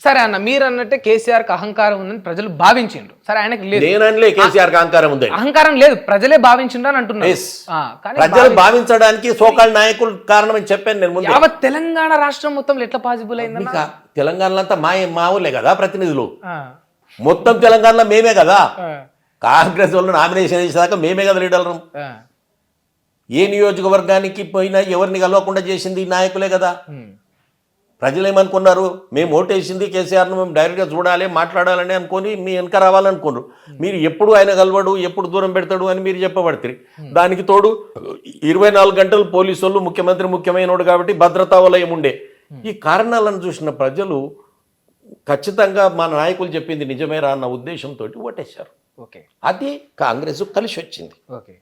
సరే అన్న, మీరు అన్నట్టే కేసీఆర్ కి అహంకారం ఉందని ప్రజలు భావించిండు. సరే ఆయనకి లేదు, నేనలే కేసీఆర్ కి అహంకారం ఉంది, అహంకారం లేదు, ప్రజలే భావించిండ్రు అని అంటున్నారు. ప్రజలు భావించడానికి సోకాల్ నాయకులు కారణం అని చెప్పాను నేను ముందు. యావత్ తెలంగాణ రాష్ట్రం మొత్తం ఎట్లా పాసిబుల్ అయింది? తెలంగాణలో అంతా మా ఊళ్ళే కదా ప్రతినిధులు, మొత్తం తెలంగాణలో మేమే కదా, కాంగ్రెస్ వాళ్ళు నామినేషన్ చేసేదాకా మేమే కదా లీడర్లు. ఏ నియోజకవర్గానికి పోయినా ఎవరిని కలవకుండా చేసింది నాయకులే కదా. ప్రజలు ఏమనుకున్నారు, మేము ఓటేసింది కేసీఆర్ను మేము డైరెక్ట్గా చూడాలి మాట్లాడాలని అనుకొని మీ వెనక రావాలనుకున్నారు. మీరు ఎప్పుడు ఆయన కలవడు, ఎప్పుడు దూరం పెడతాడు అని మీరు చెప్పబడతారు. దానికి తోడు 24 గంటలు పోలీసు వాళ్ళు ముఖ్యమంత్రి ముఖ్యమైనడు కాబట్టి భద్రతా వలయం ఉండే. ఈ కారణాలను చూసిన ప్రజలు ఖచ్చితంగా మన నాయకులు చెప్పింది నిజమేరా అన్న ఉద్దేశంతో ఓటేశారు. ఓకే, అది కాంగ్రెస్ కలిసి వచ్చింది. ఓకే,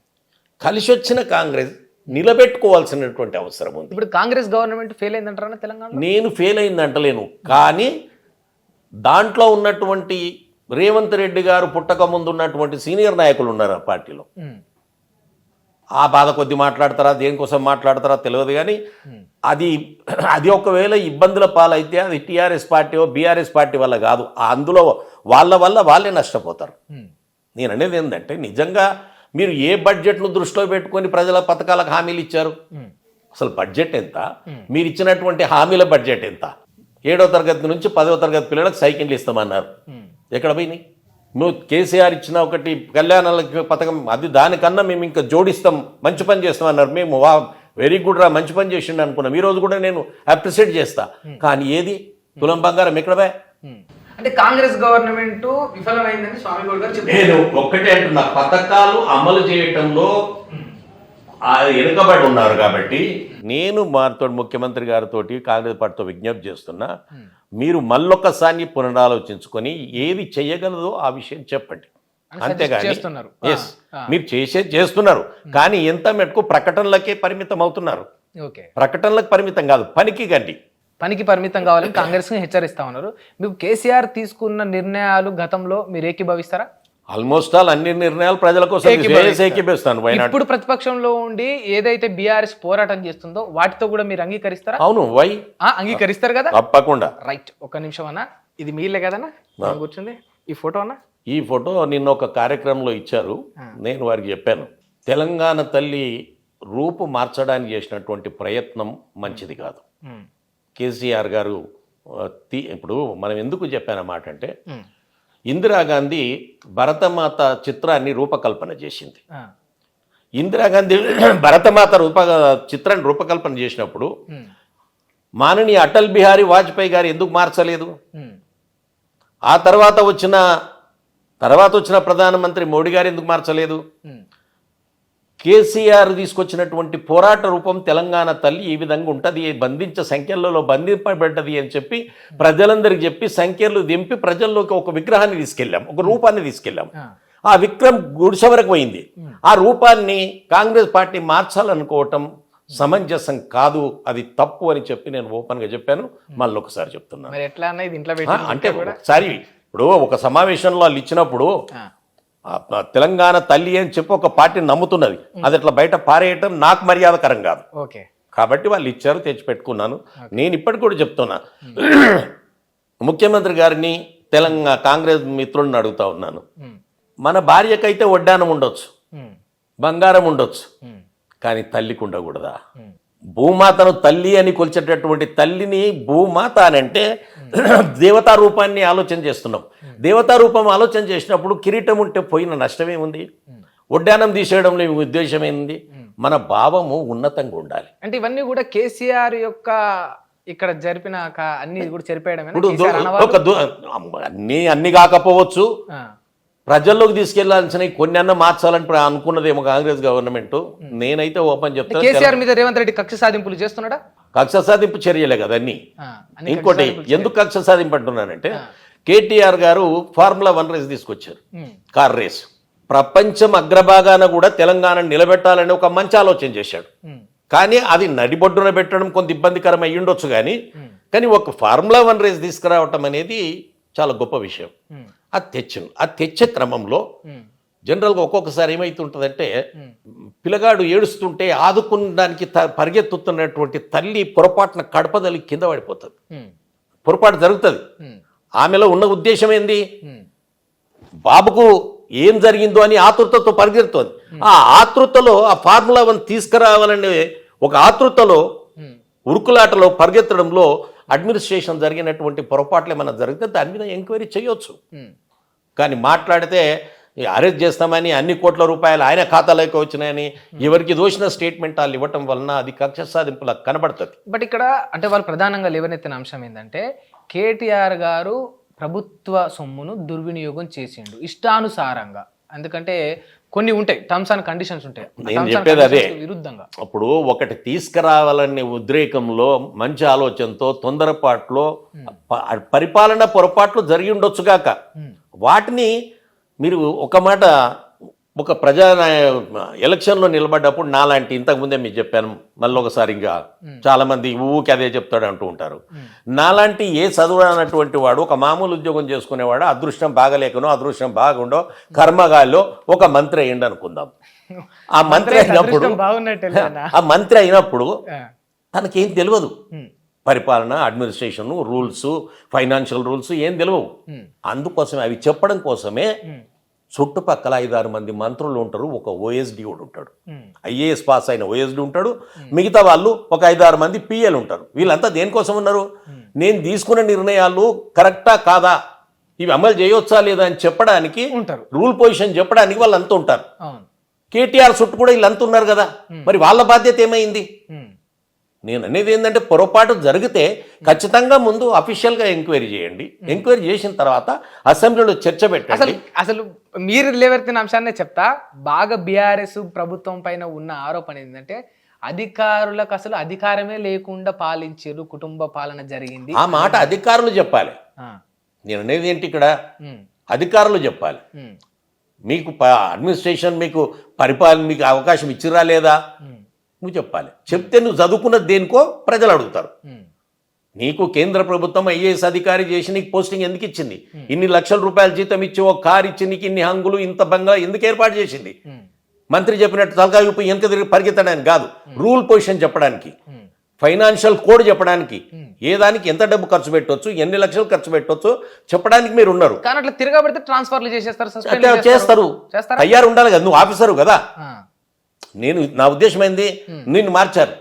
కలిసి వచ్చిన కాంగ్రెస్ నిలబెట్టుకోవాల్సినటువంటి అవసరం ఉంది. ఇప్పుడు కాంగ్రెస్ గవర్నమెంట్ ఫెయిల్ అయిందంటారా తెలంగాణ? నేను ఫెయిల్ అయింది అంటలేను, కానీ దాంట్లో ఉన్నటువంటి రేవంత్ రెడ్డి గారు పుట్టక ముందు ఉన్నటువంటి సీనియర్ నాయకులు ఉన్నారు ఆ పార్టీలో. ఆ బాధ కొద్ది మాట్లాడతారా, దేనికోసం మాట్లాడతారా తెలియదు, కానీ అది ఒకవేళ ఇబ్బందుల పాలైతే అది టీఆర్ఎస్ పార్టీ బీఆర్ఎస్ పార్టీ వల్ల కాదు, అందులో వాళ్ళ వల్ల వాళ్ళే నష్టపోతారు. నేను అనేది ఏంటంటే, నిజంగా మీరు ఏ బడ్జెట్ను దృష్టిలో పెట్టుకొని ప్రజల పథకాలకు హామీలు ఇచ్చారు? అసలు బడ్జెట్ ఎంత? మీరు ఇచ్చినటువంటి హామీల బడ్జెట్ ఎంత? 7వ తరగతి నుంచి 10వ తరగతి పిల్లలకు సైకిళ్ళు ఇస్తామన్నారు, ఎక్కడ పోయినాయి? నువ్వు కేసీఆర్ ఇచ్చిన ఒకటి కళ్యాణాల పథకం, అది దానికన్నా మేము ఇంకా జోడిస్తాం, మంచి పని చేస్తాం అన్నారు. మేము వెరీ గుడ్ రా, మంచి పని చేసిండు అనుకున్నాం. ఈ రోజు కూడా నేను అప్రిషియేట్ చేస్తా, కానీ ఏది తులం బంగారం ఎక్కడ పోయి? అంటే కాంగ్రెస్ గవర్నమెంట్ విఫలమైందని స్వామి గౌడ్ గారు చెప్పారు. నేను ఒక్కటే అంటున్నా, పథకాలు అమలు చేయటంలో వెనుకబడి ఉన్నారు కాబట్టి నేను మాతో ముఖ్యమంత్రి గారితో కాంగ్రెస్ పార్టీతో విజ్ఞప్తి చేస్తున్నా, మీరు మళ్ళొక్కసారి పునరాలోచించుకొని ఏది చేయగలదో ఆ విషయం చెప్పండి. అంతేగాని ఎస్ మీరు చేస్తున్నారు, కానీ ఎంత మటుకు ప్రకటనలకే పరిమితం అవుతున్నారు. ప్రకటనలకు పరిమితం కాదు, పనికి పరిమితం కావాలని కాంగ్రెస్ ని హెచ్చరిస్తా ఉన్నారు. మీకు కేసీఆర్ తీసుకున్న నిర్ణయాలు గతంలో మీరు ఏకీభవిస్తారా? ఆల్మోస్ట్ ఆల్ అన్ని నిర్ణయాలు ప్రజల కోసం ఏకీభవిస్తాను. ఇప్పుడు ప్రతిపక్షంలో ఉండి ఏదైతే బీఆర్ఎస్ పోరాటం చేస్తుందో వాటితో కూడా మీరు అంగీకరిస్తారా? అవును, అంగీకరిస్తారు కదా, తప్పకుండా. రైట్, ఒక్క నిమిషం అన్న, ఇది మీలే కదన్నా కూర్చుంది ఈ ఫోటో అన్న? ఈ ఫోటో నిన్న ఒక కార్యక్రమంలో ఇచ్చారు, నేను వారికి చెప్పాను, తెలంగాణ తల్లి రూపు మార్చడానికి చేసినటువంటి ప్రయత్నం మంచిది కాదు. కేసీఆర్ గారు ఇప్పుడు మనం ఎందుకు చెప్పానమాట అంటే, ఇందిరాగాంధీ భరతమాత చిత్రాన్ని రూపకల్పన చేసింది. ఇందిరాగాంధీ భరతమాత చిత్రాన్ని రూపకల్పన చేసినప్పుడు మాననీయ అటల్ బిహారీ వాజ్పేయి గారు ఎందుకు మార్చలేదు? ఆ తర్వాత వచ్చిన ప్రధానమంత్రి మోడీ గారు ఎందుకు మార్చలేదు? కేసీఆర్ తీసుకొచ్చినటువంటి పోరాట రూపం తెలంగాణ తల్లి ఈ విధంగా ఉంటుంది, బంధించే సంఖ్యలలో బంధింపబడ్డది అని చెప్పి ప్రజలందరికీ చెప్పి సంఖ్యలు దింపి ప్రజల్లోకి ఒక విగ్రహాన్ని తీసుకెళ్ళాం, ఒక రూపాన్ని తీసుకెళ్ళాం. ఆ విక్రమ్ గుడిసె వరకు పోయింది. ఆ రూపాన్ని కాంగ్రెస్ పార్టీ మార్చాలనుకోవటం సమంజసం కాదు, అది తప్పు అని చెప్పి నేను ఓపెన్గా చెప్పాను. మళ్ళీ ఒకసారి చెప్తున్నాను. అంటే ఒకసారి ఇప్పుడు ఒక సమావేశంలో వాళ్ళు ఇచ్చినప్పుడు తెలంగాణ తల్లి అని చెప్పి ఒక పార్టీని నమ్ముతున్నది, అది అట్లా బయట పారేయటం నాకు మర్యాదకరం కాదు. కాబట్టి వాళ్ళు ఇచ్చారు, తెచ్చిపెట్టుకున్నాను. నేను ఇప్పటికి కూడా చెప్తున్నా, ముఖ్యమంత్రి గారిని తెలంగాణ కాంగ్రెస్ మిత్రులను అడుగుతా ఉన్నాను, మన భార్యకైతే వడ్డానం ఉండొచ్చు, బంగారం ఉండొచ్చు, కానీ తల్లికి ఉండకూడదా? భూమాతను తల్లి అని కొలిచేటటువంటి తల్లిని భూమాత అని అంటే దేవతా రూపాన్ని ఆలోచన చేస్తున్నాం. దేవతా రూపం ఆలోచన చేసినప్పుడు కిరీటం ఉంటే పోయిన నష్టమేముంది? వడ్డానం తీసేయడంలో ఉద్దేశం ఏంది? మన భావము ఉన్నతంగా ఉండాలి. అంటే ఇవన్నీ కూడా కేసీఆర్ యొక్క ఇక్కడ జరిపిన అన్ని కూడా చెరిపేయడం. అన్ని కాకపోవచ్చు, ప్రజల్లోకి తీసుకెళ్లాల్సిన కొన్ని అన్న మార్చాలని అనుకున్నదేమో కాంగ్రెస్ గవర్నమెంట్. నేనైతే ఓపెన్ చెప్తాను, కేసీఆర్ మీద రేవంత్ రెడ్డి కక్ష సాధింపులు చేస్తున్నాడా? కక్ష సాధింపు చర్యలే కదా అన్ని. ఇంకోటి ఎందుకు కక్ష సాధింపు అంటున్నానంటే, కేటీఆర్ గారు ఫార్ములా 1 రేస్ తీసుకొచ్చారు, కార్ రేస్. ప్రపంచం అగ్రభాగాన కూడా తెలంగాణ నిలబెట్టాలని ఒక మంచి ఆలోచన చేశాడు. కానీ అది నడిబొడ్డున పెట్టడం కొంత ఇబ్బందికరం అయ్యి ఉండొచ్చు, కానీ ఒక ఫార్ములా 1 రేస్ తీసుకురావటం అనేది చాలా గొప్ప విషయం. అది తెచ్చే క్రమంలో జనరల్గా ఒక్కొక్కసారి ఏమైతుంటుందంటే, పిల్లగాడు ఏడుస్తుంటే ఆదుకునడానికి పరిగెత్తుతున్నటువంటి తల్లి పొరపాటున కడపదలి కింద పడిపోతుంది. పొరపాటు జరుగుతుంది. ఆమెలో ఉన్న ఉద్దేశం ఏంది? బాబుకు ఏం జరిగిందో అని ఆతృతతో పరిగెడుతుంది. ఆ ఆతృతలో ఆ ఫార్ములా 1 తీసుకురావాలనే ఒక ఆతృతలో ఉరుకులాటలో పరిగెత్తడంలో అడ్మినిస్ట్రేషన్ జరిగినటువంటి పొరపాట్లు ఏమైనా జరిగితే దాని మీద ఎంక్వైరీ చేయొచ్చు. కానీ మాట్లాడితే అరెస్ట్ చేస్తామని అన్ని కోట్ల రూపాయలు ఆయన ఖాతాలోకి వచ్చినాయని ఎవరికి దోషిన స్టేట్మెంట్ వాళ్ళు ఇవ్వటం వలన అది కక్ష సాధింపులకు కనబడుతుంది. బట్ ఇక్కడ అంటే వాళ్ళు ప్రధానంగా లేవనెత్తిన అంశం ఏంటంటే కేటీఆర్ గారు ప్రభుత్వ సొమ్మును దుర్వినియోగం చేసిండు ఇష్టానుసారంగా. ఎందుకంటే కొన్ని ఉంటాయి, టర్మ్స్ అండ్ కండిషన్స్ ఉంటాయి, నేను చెప్పేది అదే. విరుద్ధంగా అప్పుడు ఒకటి తీసుకురావాలనే ఉద్రేకంలో, మంచి ఆలోచనతో, తొందరపాట్లో పరిపాలన పొరపాట్లు జరిగి ఉండొచ్చుగాక. వాటిని మీరు ఒక మాట, ఒక ఎలక్షన్లో నిలబడ్డప్పుడు నాలాంటి, ఇంతకుముందే మీకు చెప్పాను, మళ్ళీ ఒకసారి ఇంకా చాలామంది ఊరికి అదే చెప్తాడు అంటూ ఉంటారు. నాలాంటి ఏ చదువు అన్నటువంటి వాడు, ఒక మామూలు ఉద్యోగం చేసుకునేవాడు, అదృష్టం బాగలేకనో అదృష్టం బాగుండో కర్మగాల్లో ఒక మంత్రి అయ్యిండు అనుకుందాం. ఆ మంత్రి అయినప్పుడు తనకేం తెలియదు, పరిపాలన, అడ్మినిస్ట్రేషన్ రూల్స్, ఫైనాన్షియల్ రూల్స్ ఏం తెలియవు. అందుకోసమే అవి చెప్పడం కోసమే చుట్టుపక్కల 5-6 మంది మంత్రులు ఉంటారు, ఒక ఓఎస్డి కూడా ఉంటాడు, ఐఏఎస్ పాస్ అయిన ఓఎస్డి ఉంటాడు, మిగతా వాళ్ళు ఒక 5-6 మంది పిఎల్ ఉంటారు. వీళ్ళంతా దేనికోసం ఉన్నారు? నేను తీసుకున్న నిర్ణయాలు కరెక్టా కాదా, ఇవి అమలు చేయవచ్చా లేదా అని చెప్పడానికి ఉంటారు, రూల్ పొజిషన్ చెప్పడానికి వాళ్ళంతా ఉంటారు. కేటీఆర్ చుట్టూ కూడా వీళ్ళంతా ఉన్నారు కదా, మరి వాళ్ళ బాధ్యత ఏమైంది? నేను అనేది ఏంటంటే, పొరపాటు జరిగితే ఖచ్చితంగా ముందు అఫీషియల్గా ఎంక్వైరీ చేయండి, ఎంక్వైరీ చేసిన తర్వాత అసెంబ్లీలో చర్చ పెట్టండి. అసలు మీరు లేవెత్తిన అంశాన్ని చెప్తా. బాగా బీఆర్ఎస్ ప్రభుత్వం పైన ఉన్న ఆరోపణ ఏంటంటే అధికారులకు అసలు అధికారమే లేకుండా పాలించారు, కుటుంబ పాలన జరిగింది. ఆ మాట అధికారులు చెప్పాలి. నేను అనేది ఏంటి, ఇక్కడ అధికారులు చెప్పాలి. మీకు అడ్మినిస్ట్రేషన్, మీకు పరిపాలన, మీకు అవకాశం ఇచ్చిరా లేదా నువ్వు చెప్పాలి. చెప్తే నువ్వు చదువుకున్నది దేనికో ప్రజలు అడుగుతారు. నీకు కేంద్ర ప్రభుత్వం ఐఏఎస్ అధికారి చేసి నీకు పోస్టింగ్ ఎందుకు ఇచ్చింది? ఇన్ని లక్షల రూపాయల జీతం ఇచ్చి ఒక కారు ఇచ్చి నీకు ఇన్ని హంగులు, ఇంత బంగ్లా ఎందుకు ఏర్పాటు చేసింది? మంత్రి చెప్పినట్టు తలకాయ ఊపి వెనక తిరిగి పరిగెత్తడానికి కాదు, రూల్ పొజిషన్ చెప్పడానికి, ఫైనాన్షియల్ కోడ్ చెప్పడానికి, ఏ దానికి ఎంత డబ్బు ఖర్చు పెట్టవచ్చు, ఎన్ని లక్షలు ఖర్చు పెట్టవచ్చు చెప్పడానికి మీరు ఉన్నారు. కానీ అట్లా తిరగబడితే ట్రాన్స్ఫర్లు చేసేస్తారు, చేస్తారు. తయారు ఉండాలి కదా, నువ్వు ఆఫీసరు కదా. నేను నా ఉద్దేశం ఏంది, నిన్ను మార్చారు,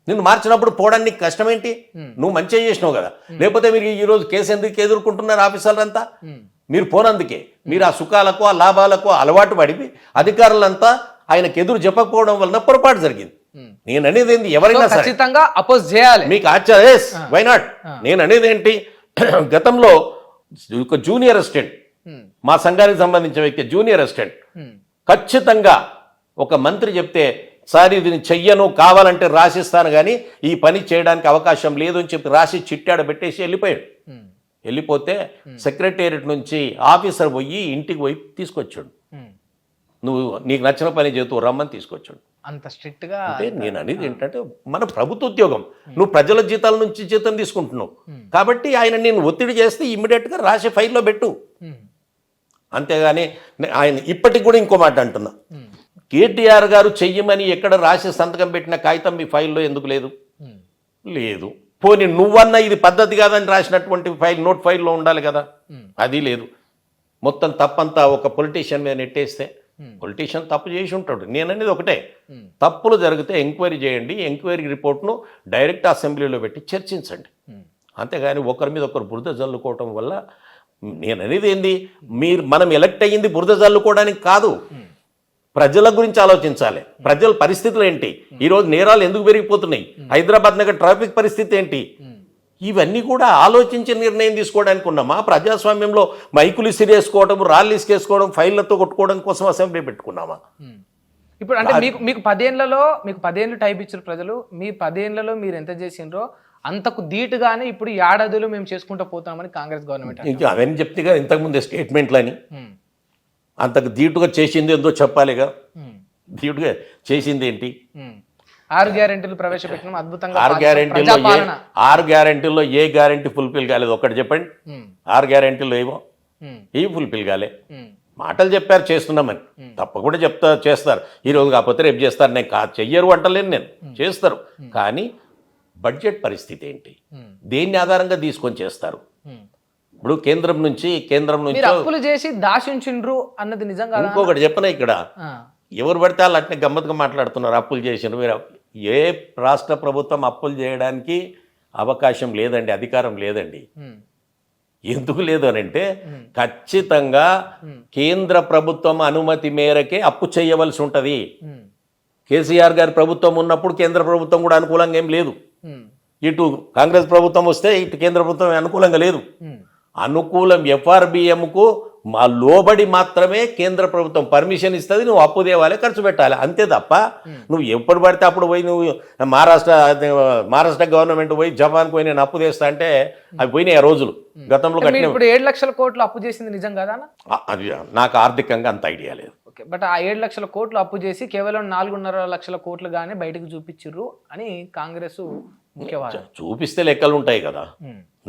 నిన్ను మార్చినప్పుడు పోవడానికి కష్టం ఏంటి? నువ్వు మంచిగా చేసినావు కదా. లేకపోతే మీరు ఈరోజు కేసు ఎందుకు ఎదుర్కొంటున్నారు ఆఫీసర్లంతా? మీరు పోనందుకే, మీరు ఆ సుఖాలకు, ఆ లాభాలకు అలవాటు పడి అధికారులంతా ఆయనకు ఎదురు చెప్పకపోవడం వలన పొరపాటు జరిగింది. నేను అనేది ఏంటి, ఎవరైనా ఖచ్చితంగా అపోజ్ చేయాలి. మీకు ఆశ్చర్య, వై నాట్? నేను అనేది ఏంటి, గతంలో ఒక జూనియర్ అసిస్టెంట్, మా సంఘానికి సంబంధించిన వ్యక్తి జూనియర్ అసిస్టెంట్, ఖచ్చితంగా ఒక మంత్రి చెప్తే, సార్ ఇది చెయ్యను, కావాలంటే రాసిస్తాను, కానీ ఈ పని చేయడానికి అవకాశం లేదు అని చెప్పి రాసి చిట్టాడ పెట్టేసి వెళ్ళిపోయాడు. వెళ్ళిపోతే సెక్రటేరియట్ నుంచి ఆఫీసర్ పోయి ఇంటికి పోయి తీసుకొచ్చాడు. నువ్వు నీకు నచ్చిన పని చేతూ రమ్మని తీసుకొచ్చాడు. అంత స్ట్రిక్ట్ గా. అంటే నేను అనేది ఏంటంటే, మన ప్రభుత్వ ఉద్యోగం, నువ్వు ప్రజల జీతాల నుంచి జీతం తీసుకుంటున్నావు కాబట్టి ఆయన నేను ఒత్తిడి చేస్తే ఇమ్మీడియట్గా రాసి ఫైల్లో పెట్టు. అంతేగాని ఆయన ఇప్పటికి కూడా ఇంకో మాట అంటున్నా, కేటీఆర్ గారు చెయ్యమని ఎక్కడ రాసి సంతకం పెట్టిన కాగితం మీ ఫైల్లో ఎందుకు లేదు? లేదు. పోనీ నువ్వన్నా ఇది పద్ధతి కాదని రాసినటువంటి ఫైల్, నోట్ ఫైల్లో ఉండాలి కదా, అది లేదు. మొత్తం తప్పంతా ఒక పొలిటీషియన్ మీద నెట్టేస్తే, పొలిటీషియన్ తప్పు చేసి ఉంటాడు. నేననేది ఒకటే, తప్పులు జరిగితే ఎంక్వైరీ చేయండి, ఎంక్వైరీ రిపోర్ట్ను డైరెక్ట్ అసెంబ్లీలో పెట్టి చర్చించండి. అంతేగాని ఒకరి మీద ఒకరు బురద జల్లుకోవటం వల్ల, నేననేది ఏంది, మనం ఎలక్ట్ అయ్యింది బురద జల్లుకోవడానికి కాదు, ప్రజల గురించి ఆలోచించాలి. ప్రజల పరిస్థితులు ఏంటి, ఈరోజు నేరాలు ఎందుకు పెరిగిపోతున్నాయి, హైదరాబాద్ నగర్ ట్రాఫిక్ పరిస్థితి ఏంటి, ఇవన్నీ కూడా ఆలోచించి నిర్ణయం తీసుకోవడానికి ఉన్నామా? ప్రజాస్వామ్యంలో మైకులు ఇసిరేసుకోవడం, రాళ్ళు ఇసుకేసుకోవడం, ఫైళ్లతో కొట్టుకోవడం కోసం అసెంబ్లీ పెట్టుకున్నామా? ఇప్పుడు అంటే మీకు 10 ఏళ్ళు టైప్ ఇచ్చారు ప్రజలు, మీ 10 ఏళ్లలో మీరు ఎంత చేసిండ్రో అంతకు ధీటుగానే ఇప్పుడు ఏడాదిలో మేము చేసుకుంటూ పోతామని కాంగ్రెస్ గవర్నమెంట్. ఇంకా అవన్నీ చెప్తే కదా ఇంతకుముందే స్టేట్మెంట్లని, అంతకు ధీటుగా చేసింది ఏందో చెప్పాలిగా. ధీటుగా చేసింది ఏంటి? 6 గ్యారెంటీలు ప్రవేశపెట్టినాం అద్భుతంగా. 6 గ్యారెంటీల్లో ఏ గ్యారెంటీ ఫుల్ఫిల్ కాలేదు? ఒకటి చెప్పండి. 6 గ్యారెంటీల్లో ఏవి ఫుల్ఫిల్ కాలే? మాటలు చెప్పారు చేస్తున్నామని, తప్పకుండా చేస్తారు. ఈరోజు కాకపోతే రేపు చేస్తారు. నేను చెయ్యరు అంటలేను, నేను చేస్తారు. కానీ బడ్జెట్ పరిస్థితి ఏంటి, దేన్ని ఆధారంగా తీసుకొని చేస్తారు? ఇప్పుడు కేంద్రం నుంచి అప్పులు చేసి దాచిండ్రు అన్నది నిజంగా. ఇంకొకటి చెప్పనా, ఇక్కడ ఎవరు పడితే వాళ్ళు అట్నే గమ్మత్తుగా మాట్లాడుతున్నారు, అప్పులు చేసిండ్రు. మీరు ఏ రాష్ట్ర ప్రభుత్వం అప్పులు చేయడానికి అవకాశం లేదండి, అధికారం లేదండి. ఎందుకు లేదు అని అంటే ఖచ్చితంగా కేంద్ర ప్రభుత్వం అనుమతి మేరకే అప్పు చేయవలసి ఉంటుంది. కేసీఆర్ గారి ప్రభుత్వం ఉన్నప్పుడు కేంద్ర ప్రభుత్వం కూడా అనుకూలంగా ఏం లేదు. ఇటు కాంగ్రెస్ ప్రభుత్వం వస్తే ఇటు కేంద్ర ప్రభుత్వం అనుకూలంగా లేదు. అనుకూలం FRBMకు మా లోబడి మాత్రమే కేంద్ర ప్రభుత్వం పర్మిషన్ ఇస్తుంది. నువ్వు అప్పు తేవాలి, ఖర్చు పెట్టాలి, అంతే తప్ప నువ్వు ఎప్పుడు పడితే అప్పుడు పోయి నువ్వు మహారాష్ట్ర గవర్నమెంట్ పోయి జపాన్కి పోయి నేను అప్పు తెస్తా అంటే అవి పోయినాయి ఆ రోజులు. గతంలో కట్టిన ఇప్పుడు 7 లక్షల కోట్లు అప్పు చేసింది నిజం కదా? అది నాకు ఆర్థికంగా అంత ఐడియా లేదు. ఓకే, బట్ ఆ 7 లక్షల కోట్లు అప్పు చేసి కేవలం 4.5 లక్షల కోట్లు గానే బయటకు చూపించారు అని కాంగ్రెస్ ముఖ్యవాదం. చూపిస్తే లెక్కలు ఉంటాయి కదా,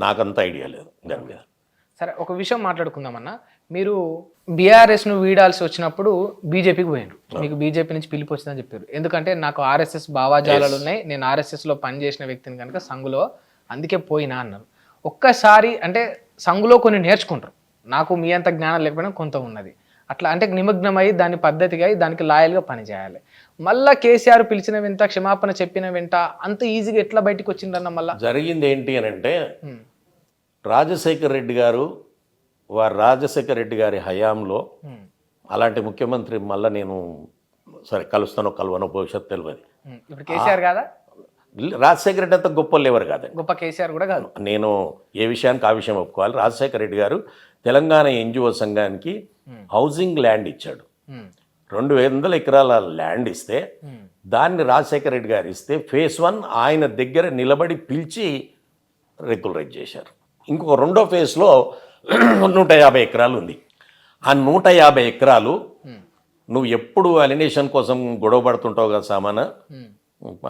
నాకంత ఐడియా లేదు దాని మీద. సరే, ఒక విషయం మాట్లాడుకుందామన్నా. మీరు బీఆర్ఎస్ను వీడాల్సి వచ్చినప్పుడు బీజేపీకి పోయినారు. మీకు బీజేపీ నుంచి పిలుపు వచ్చిందని చెప్పారు. ఎందుకంటే నాకు ఆర్ఎస్ఎస్ భావాజాలాలు ఉన్నాయి, నేను ఆర్ఎస్ఎస్లో పనిచేసిన వ్యక్తిని కనుక సంఘులో, అందుకే పోయినా అన్నారు. ఒక్కసారి అంటే సంఘులో కొన్ని నేర్చుకుంటారు, నాకు మీ అంత జ్ఞానం లేకపోయినా కొంత ఉన్నది, అట్లా అంటే నిమగ్నమై దాని పద్ధతిగా దానికి లాయల్గా పనిచేయాలి. మళ్ళీ కేసీఆర్ పిలిచిన వెంట క్షమాపణ చెప్పిన వెంట అంత ఈజీగా ఎట్లా బయటకు వచ్చిందన్న? మళ్ళీ జరిగింది ఏంటి అని అంటే రాజశేఖర్ రెడ్డి గారు రాజశేఖర్ రెడ్డి గారి హయాంలో అలాంటి ముఖ్యమంత్రి మళ్ళీ నేను సరే కలుస్తానో కలవనో భవిష్యత్తు తెలియదు. ఇప్పుడు కేసీఆర్ కాదా? రాజశేఖర రెడ్డి అంత గొప్పలు ఎవరు కాదండి, గొప్ప కేసీఆర్ కూడా కాదు. నేను ఏ విషయానికి ఆ విషయం ఒప్పుకోవాలి. రాజశేఖర రెడ్డి గారు తెలంగాణ NGO సంఘానికి హౌసింగ్ ల్యాండ్ ఇచ్చాడు. 200 ఎకరాల ల్యాండ్ ఇస్తే దాన్ని రాజశేఖర రెడ్డి గారు ఇస్తే ఫేజ్ 1 ఆయన దగ్గర నిలబడి పిలిచి రెగ్యులరైజ్ చేశారు. ఇంకొక రెండో ఫేజ్లో 150 ఎకరాలు ఉంది. ఆ 150 ఎకరాలు నువ్వు ఎప్పుడు అలినేషన్ కోసం గొడవ పడుతుంటావు కదా సామాన,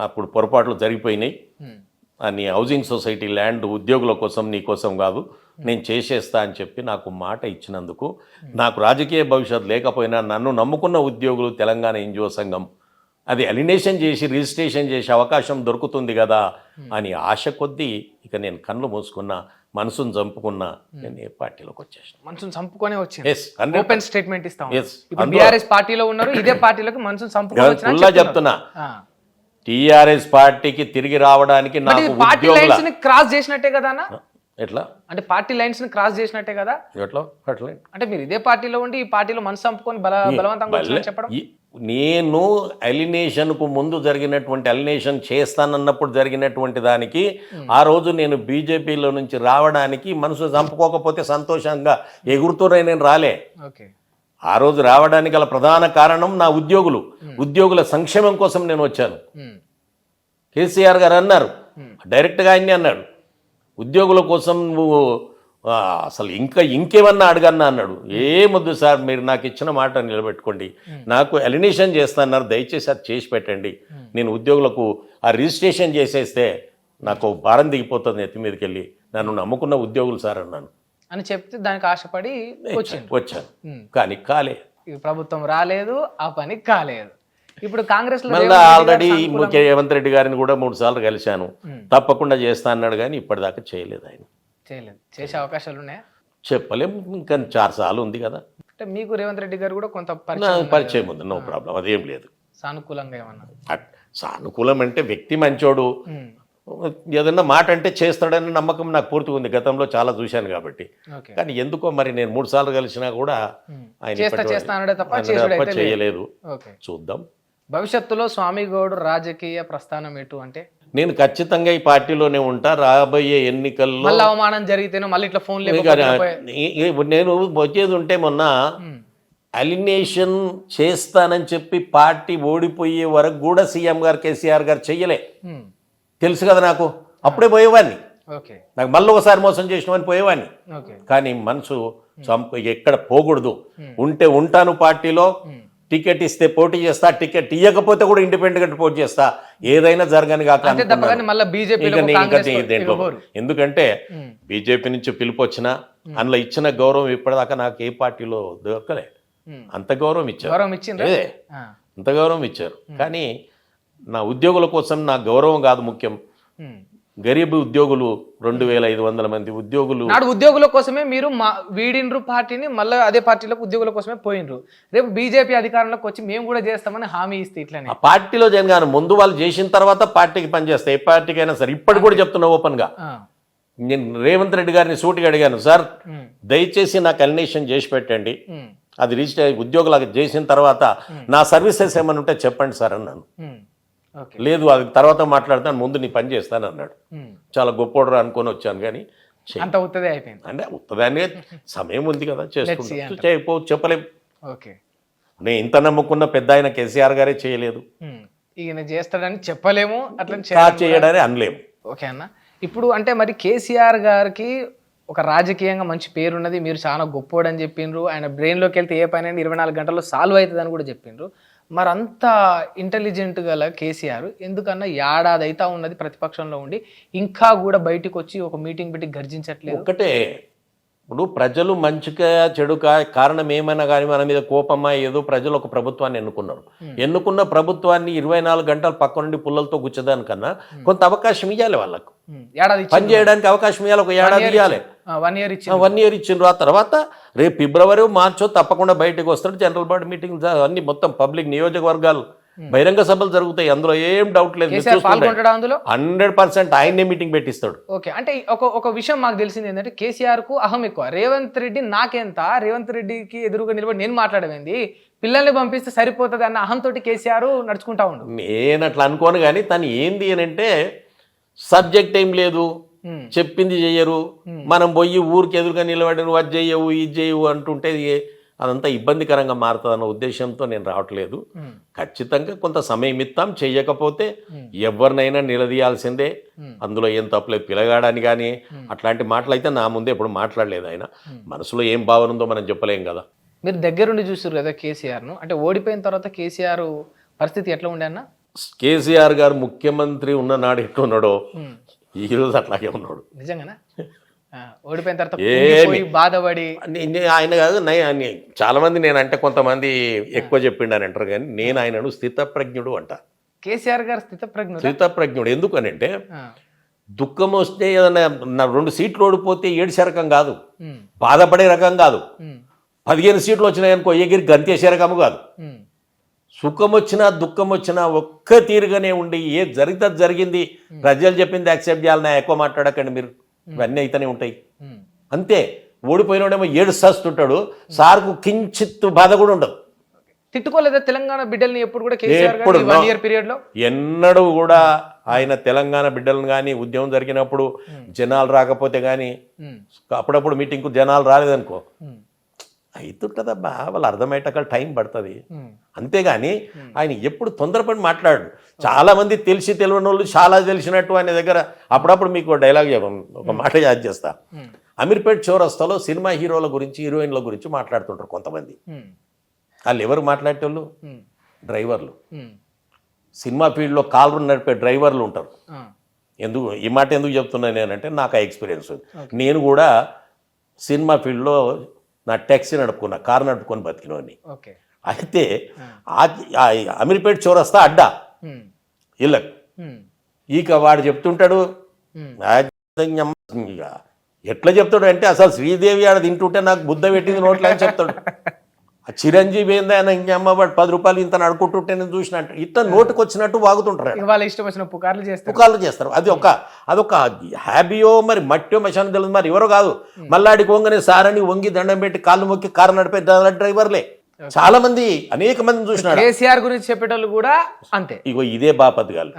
అప్పుడు పొరపాట్లు జరిగిపోయినాయి. నీ హౌసింగ్ సొసైటీ ల్యాండ్ ఉద్యోగుల కోసం నీ కోసం కాదు, నేను చేసేస్తా అని చెప్పి నాకు మాట ఇచ్చినందుకు నాకు రాజకీయ భవిష్యత్తు లేకపోయినా నన్ను నమ్ముకున్న ఉద్యోగులు తెలంగాణ NGO సంఘం అది అలినేషన్ చేసి రిజిస్ట్రేషన్ చేసే అవకాశం దొరుకుతుంది కదా అని ఆశ కొద్దీ ఇక నేను కళ్ళు మూసుకున్నా, మనసును చంపుకున్నా, నేను ఏ పార్టీలోకి వచ్చేసాను. మనసును చంపుకొనే వచ్చింది. ఓపెన్ స్టేట్మెంట్ ఇస్తాం. ఇప్పుడు బీఆర్ఎస్ పార్టీలో ఉన్నారు, ఇదే పార్టీలోకి మనసును చంపుకొని చెప్తున్నా. టీఆర్ఎస్ పార్టీకి తిరిగి రావడానికి నాకు పార్టీ లైన్స్ ని క్రాస్ చేసినట్టే కదా అన్న? ఎట్లా అంటే పార్టీ లైన్స్ ని క్రాస్ చేసినట్టే కదా? ఎట్లా అట్లా అంటే మీరు ఇదే పార్టీలో ఉండి ఈ పార్టీలో మనసు చంపుకొని బలవంతంగా చెప్పడం. నేను అలినేషన్కు ముందు జరిగినటువంటి అలినేషన్ చేస్తానన్నప్పుడు జరిగినటువంటి దానికి ఆ రోజు నేను బీజేపీలో నుంచి రావడానికి మనసు చంపుకోకపోతే సంతోషంగా ఎగురుతూనే నేను రాలే. ఆ రోజు రావడానికి గల ప్రధాన కారణం నా ఉద్యోగుల సంక్షేమం కోసం నేను వచ్చాను. కేసీఆర్ గారు అన్నారు, డైరెక్ట్గా ఆయన్ని అన్నాడు, ఉద్యోగుల కోసం నువ్వు అసలు ఇంకేమన్నా అడగన్నా అన్నాడు. ఏమొద్దు సార్, మీరు నాకు ఇచ్చిన మాట నిలబెట్టుకోండి, నాకు అలినేషన్ చేస్తున్నారు, దయచేసి అది చేసి పెట్టండి, నేను ఉద్యోగులకు ఆ రిజిస్ట్రేషన్ చేసేస్తే నాకు భారం దిగిపోతుంది నెత్తి మీదకి వెళ్ళి, నన్ను నమ్ముకున్న ఉద్యోగులు సార్ అన్నాను అని చెప్తే దానికి ఆశపడి వచ్చాను. కానీ కాలే, ప్రభుత్వం రాలేదు, ఆ పని కాలేదు. ఇప్పుడు కాంగ్రెస్ మళ్ళీ ఆల్రెడీ రేవంత్ రెడ్డి గారిని కూడా 3 సార్లు కలిశాను, తప్పకుండా చేస్తా అన్నాడు, కానీ ఇప్పటిదాకా చేయలేదు. ఆయన చేసే అవకాశాలు ఉన్నాయా చెప్పలేము, ఇంకా 4 సార్లు ఉంది కదా. అంటే మీకు రేవంత్ రెడ్డి గారు కూడా కొంత పరిచయం ఉంది, నో ప్రాబ్లం, అదేం లేదు. సానుకూలంగా ఏమన్నా? సానుకూలం అంటే వ్యక్తి మంచోడు, ఏదన్నా మాట అంటే చేస్తాడని నమ్మకం నాకు పూర్తిగా ఉంది, గతంలో చాలా చూశాను కాబట్టి. కానీ ఎందుకో మరి నేను 3 సార్లు కలిసినా కూడా ఆయన చేయలేదు. చూద్దాం భవిష్యత్తులో స్వామి గౌడ్ రాజకీయ ప్రస్థానం ఎటు అంటే నేను ఖచ్చితంగా ఈ పార్టీలోనే ఉంటా. రాబోయే ఎన్నికల్లో అవమానం జరిగితేనో మళ్ళీ ఇట్లా ఫోన్ నేను వచ్చేది ఉంటే మొన్న అలినేషన్ చేస్తానని చెప్పి పార్టీ ఓడిపోయే వరకు కూడా సీఎం గారు కేసీఆర్ గారు చెయ్యలే, తెలుసు కదా నాకు. అప్పుడే పోయేవాడిని, నాకు మళ్ళీ ఒకసారి మోసం చేసినవని పోయేవాడిని. కానీ మనసు ఎక్కడ పోకూడదు, ఉంటే ఉంటాను పార్టీలో, టికెట్ ఇస్తే పోటీ చేస్తా, టికెట్ ఇవ్వకపోతే కూడా ఇండిపెండెంట్ పోటీ చేస్తా, ఏదైనా జరగని కాక. ఎందుకంటే బీజేపీ నుంచి పిలుపు వచ్చినా అందులో ఇచ్చిన గౌరవం ఇప్పటిదాకా నాకు ఏ పార్టీలో దొరకలే. అంత గౌరవం ఇచ్చారు, అంత గౌరవం ఇచ్చారు. కానీ నా ఉద్యోగుల కోసం నా గౌరవం కాదు ముఖ్యం. గరీబ్ ఉద్యోగులు 2500 మంది ఉద్యోగుల కోసమే మీరు వీడిండ్రు పార్టీని, మళ్ళీ అదే పార్టీలోకి ఉద్యోగుల కోసమే పోయినరు. రేపు బీజేపీ అధికారంలోకి వచ్చి మేము కూడా చేస్తామని హామీ ఇస్తే ఇట్లనే ఆ పార్టీలో జరగాను. ముందు వాళ్ళు చేసిన తర్వాత పార్టీకి పనిచేస్తాయి, ఏ పార్టీకి అయినా సరే. ఇప్పటికి కూడా చెప్తున్నా ఓపెన్ గా, నేను రేవంత్ రెడ్డి గారిని సూటిగా అడిగాను, సార్ దయచేసి నాకు అలినేషన్ చేసి పెట్టండి, అది రిజిస్టర్ ఉద్యోగులకు చేసిన తర్వాత నా సర్వీసెస్ ఏమైనా ఉంటే చెప్పండి సార్ అన్నాను. లేదు అది తర్వాత మాట్లాడతాను, ముందు నీ పని చేస్తాను అన్నాడు. చాలా గొప్పోడరా అనుకొని వచ్చాను, కానీ అంత ఉత్తదే అయిపోయింది. అంటే ఉత్తదాన్ని సమయం ఉంది కదా చేసుకుంటా, చేయకపోవచ్చు, చెప్పలేము. ఓకే, నేను ఇంత నమ్ముకున్న పెద్ద ఆయన కేసీఆర్ గారే చేయలేదు, ఈయన చేస్తాడని చెప్పలేము, అట్లా చేయడని అనలేము. ఓకే అన్న, ఇప్పుడు అంటే మరి కేసీఆర్ గారికి ఒక రాజకీయంగా మంచి పేరున్నది, మీరు చాలా గొప్పోడని చెప్పిండ్రు, ఆయన బ్రెయిన్లోకి వెళ్తే ఏ పని 24 గంటల్లో సాల్వ్ అవుతుందని కూడా చెప్పిండ్రు. మరి అంత ఇంటెలిజెంట్ గల కేసీఆర్ ఎందుకన్నా ఏడాది అయితే ఉన్నది ప్రతిపక్షంలో ఉండి ఇంకా కూడా బయటకు వచ్చి ఒక మీటింగ్ పెట్టి గర్జించట్లేదు? ఒకటే, ఇప్పుడు ప్రజలు మంచిగా చెడుకా కారణం ఏమైనా కానీ మన మీద కోపమా ఏదో, ప్రజలు ఒక ప్రభుత్వాన్ని ఎన్నుకున్నారు. ఎన్నుకున్న ప్రభుత్వాన్ని 24 గంటలు పక్క నుండి పుల్లలతో గుచ్చదానికన్నా కొంత అవకాశం ఇవ్వాలి, వాళ్ళకు పని చేయడానికి అవకాశం ఇవ్వాలి, ఒక ఏడాది ఇవ్వాలి. 1 year ఇచ్చి 1 year ఇచ్చిండ్రు. ఆ తర్వాత రేపు ఫిబ్రవరి మార్చో తప్పకుండా బయటకు వస్తాడు. జనరల్ బాడీ మీటింగ్ అన్ని మొత్తం పబ్లిక్ నియోజకవర్గాలు బహిరంగ సభలు జరుగుతాయి, అందులో ఏం డౌట్ లేదు. 100% ఆయన్నే మీటింగ్ పెట్టిస్తాడు. ఓకే, అంటే ఒక విషయం మాకు తెలిసింది ఏంటంటే కేసీఆర్ కు అహం ఎక్కువ. రేవంత్ రెడ్డి నాకెంత, రేవంత్ రెడ్డికి ఎదురుగా నిలబడి నేను మాట్లాడేది, పిల్లల్ని పంపిస్తే సరిపోతుంది అన్న అహంతో కేసీఆర్ నడుచుకుంటా ఉండు. నేను అట్లా అనుకోను, కానీ తను ఏంది అని అంటే సబ్జెక్ట్ ఏం లేదు, చెప్పింది చెయ్యరు. మనం పోయి ఊరికి ఎదురుగా నిలబడి నువ్వు అది చెయ్యవు ఇది చెయ్యవు అంటుంటే అదంతా ఇబ్బందికరంగా మారుతుందన్న ఉద్దేశంతో నేను రావట్లేదు. ఖచ్చితంగా కొంత సమయం ఇస్తాం, చెయ్యకపోతే ఎవరినైనా నిలదీయాల్సిందే, అందులో ఏం తప్పలేదు. పిలగాడని కానీ అట్లాంటి మాటలు అయితే నా ముందే ఎప్పుడు మాట్లాడలేదు. ఆయన మనసులో ఏం భావన ఉందో మనం చెప్పలేం కదా. మీరు దగ్గరుండి చూసారు కదా కేసీఆర్ను, అంటే ఓడిపోయిన తర్వాత కేసీఆర్ పరిస్థితి ఎట్లా ఉండే అన్న? కేసీఆర్ గారు ముఖ్యమంత్రి ఉన్న నాడు ఎట్లున్నాడో ఈరోజు అట్లాగే ఉన్నాడు. నిజంగానా? ఓడిపోయిన తర్వాత బాధపడి ఆయన కాదు, చాలా మంది నేనంటే కొంతమంది ఎక్కువ చెప్పిండని అంటారు, కానీ నేను ఆయనను స్థితప్రజ్ఞుడు అంట. కేసీఆర్ గారు స్థితప్రజ్ఞుడు ఎందుకని అంటే, దుఃఖం వస్తే ఏదైనా 2 సీట్లు ఓడిపోతే ఏడ్చే రకం కాదు, బాధపడే రకం కాదు. 15 సీట్లు వచ్చినాయనుకో ఎగిరి గంతేసే రకము కాదు. సుఖం వచ్చినా దుఃఖం వచ్చినా ఒక్క తీరుగానే ఉండి ఏ జరిగింది, ప్రజలు చెప్పింది యాక్సెప్ట్ చేయాలన్నా, ఎక్కువ మాట్లాడకండి మీరు, ఇవన్నీ అయితేనే ఉంటాయి అంతే. ఓడిపోయినాడేమో ఏడుస్తుంటాడు, సార్కు కించిత్తు బాధ కూడా ఉండదు. తిట్టుకోలేదా తెలంగాణ బిడ్డల్ని ఎప్పుడు కూడా కేసీఆర్ గారు 1 year పీరియడ్ లో? ఎన్నడూ కూడా ఆయన తెలంగాణ బిడ్డలను కానీ ఉద్యమం జరిగినప్పుడు జనాలు రాకపోతే కానీ, అప్పుడప్పుడు మీటింగ్కు జనాలు రాలేదనుకో అవుతుంటుందబ్బా, వాళ్ళు అర్థమయ్యేటక్కడ టైం పడుతుంది. అంతేగాని ఆయన ఎప్పుడు తొందరపడి మాట్లాడు. చాలా మంది తెలిసి తెలియని వాళ్ళు చాలా తెలిసినట్టు ఆయన దగ్గర అప్పుడప్పుడు మీకు డైలాగ్ ఒక మాట యాద్ చేస్తా. అమీర్పేట్ చౌరస్తాలో సినిమా హీరోల గురించి హీరోయిన్ల గురించి మాట్లాడుతుంటారు కొంతమంది. వాళ్ళు ఎవరు మాట్లాడేటోళ్ళు? డ్రైవర్లు. సినిమా ఫీల్డ్లో కారు నడిపే డ్రైవర్లు ఉంటారు. ఈ మాట ఎందుకు చెప్తున్నాను నేనంటే, నాకు ఆ ఎక్స్పీరియన్స్ ఉంది. నేను కూడా సినిమా ఫీల్డ్లో నా ట్యాక్సీ నడుపుకున్నా, కారు నడుపుకొని బతికినోని. అయితే అమీర్పేట్ చౌరస్తా అడ్డా ఇళ్ళకు, ఇక వాడు చెప్తుంటాడు, ఎట్లా చెప్తాడు అంటే, అసలు శ్రీదేవి ఆడ తింటుంటే నాకు బుద్ధ పెట్టింది నోట్లో అని చెప్తాడు. ఆ చిరంజీవి ఏందా ఆయన ఇంకమ్మ వాడు 10 రూపాయలు ఇంత అడుకుంటుంటే నేను చూసినట్టు ఇట్లా నోటుకు వచ్చినట్టు వాగుతుంటారు. వాళ్ళ ఇష్టం వచ్చిన పుకార్లు చేస్తారు. అదొక హ్యాబియో మరి మట్టో మశానం తెలియదు, మరి ఎవరో కాదు. మల్లాడి కొంగనే సారని వంగి దండం పెట్టి కాళ్ళు మొక్కి కారు నడిపే డ్రైవర్లే చాలా మంది, అనేక మందిని చూసినాడు. కేసీఆర్ గురించి చెప్పేటోళ్ళు కూడా అంతే. ఇగో ఇదే బాపత్గాలు,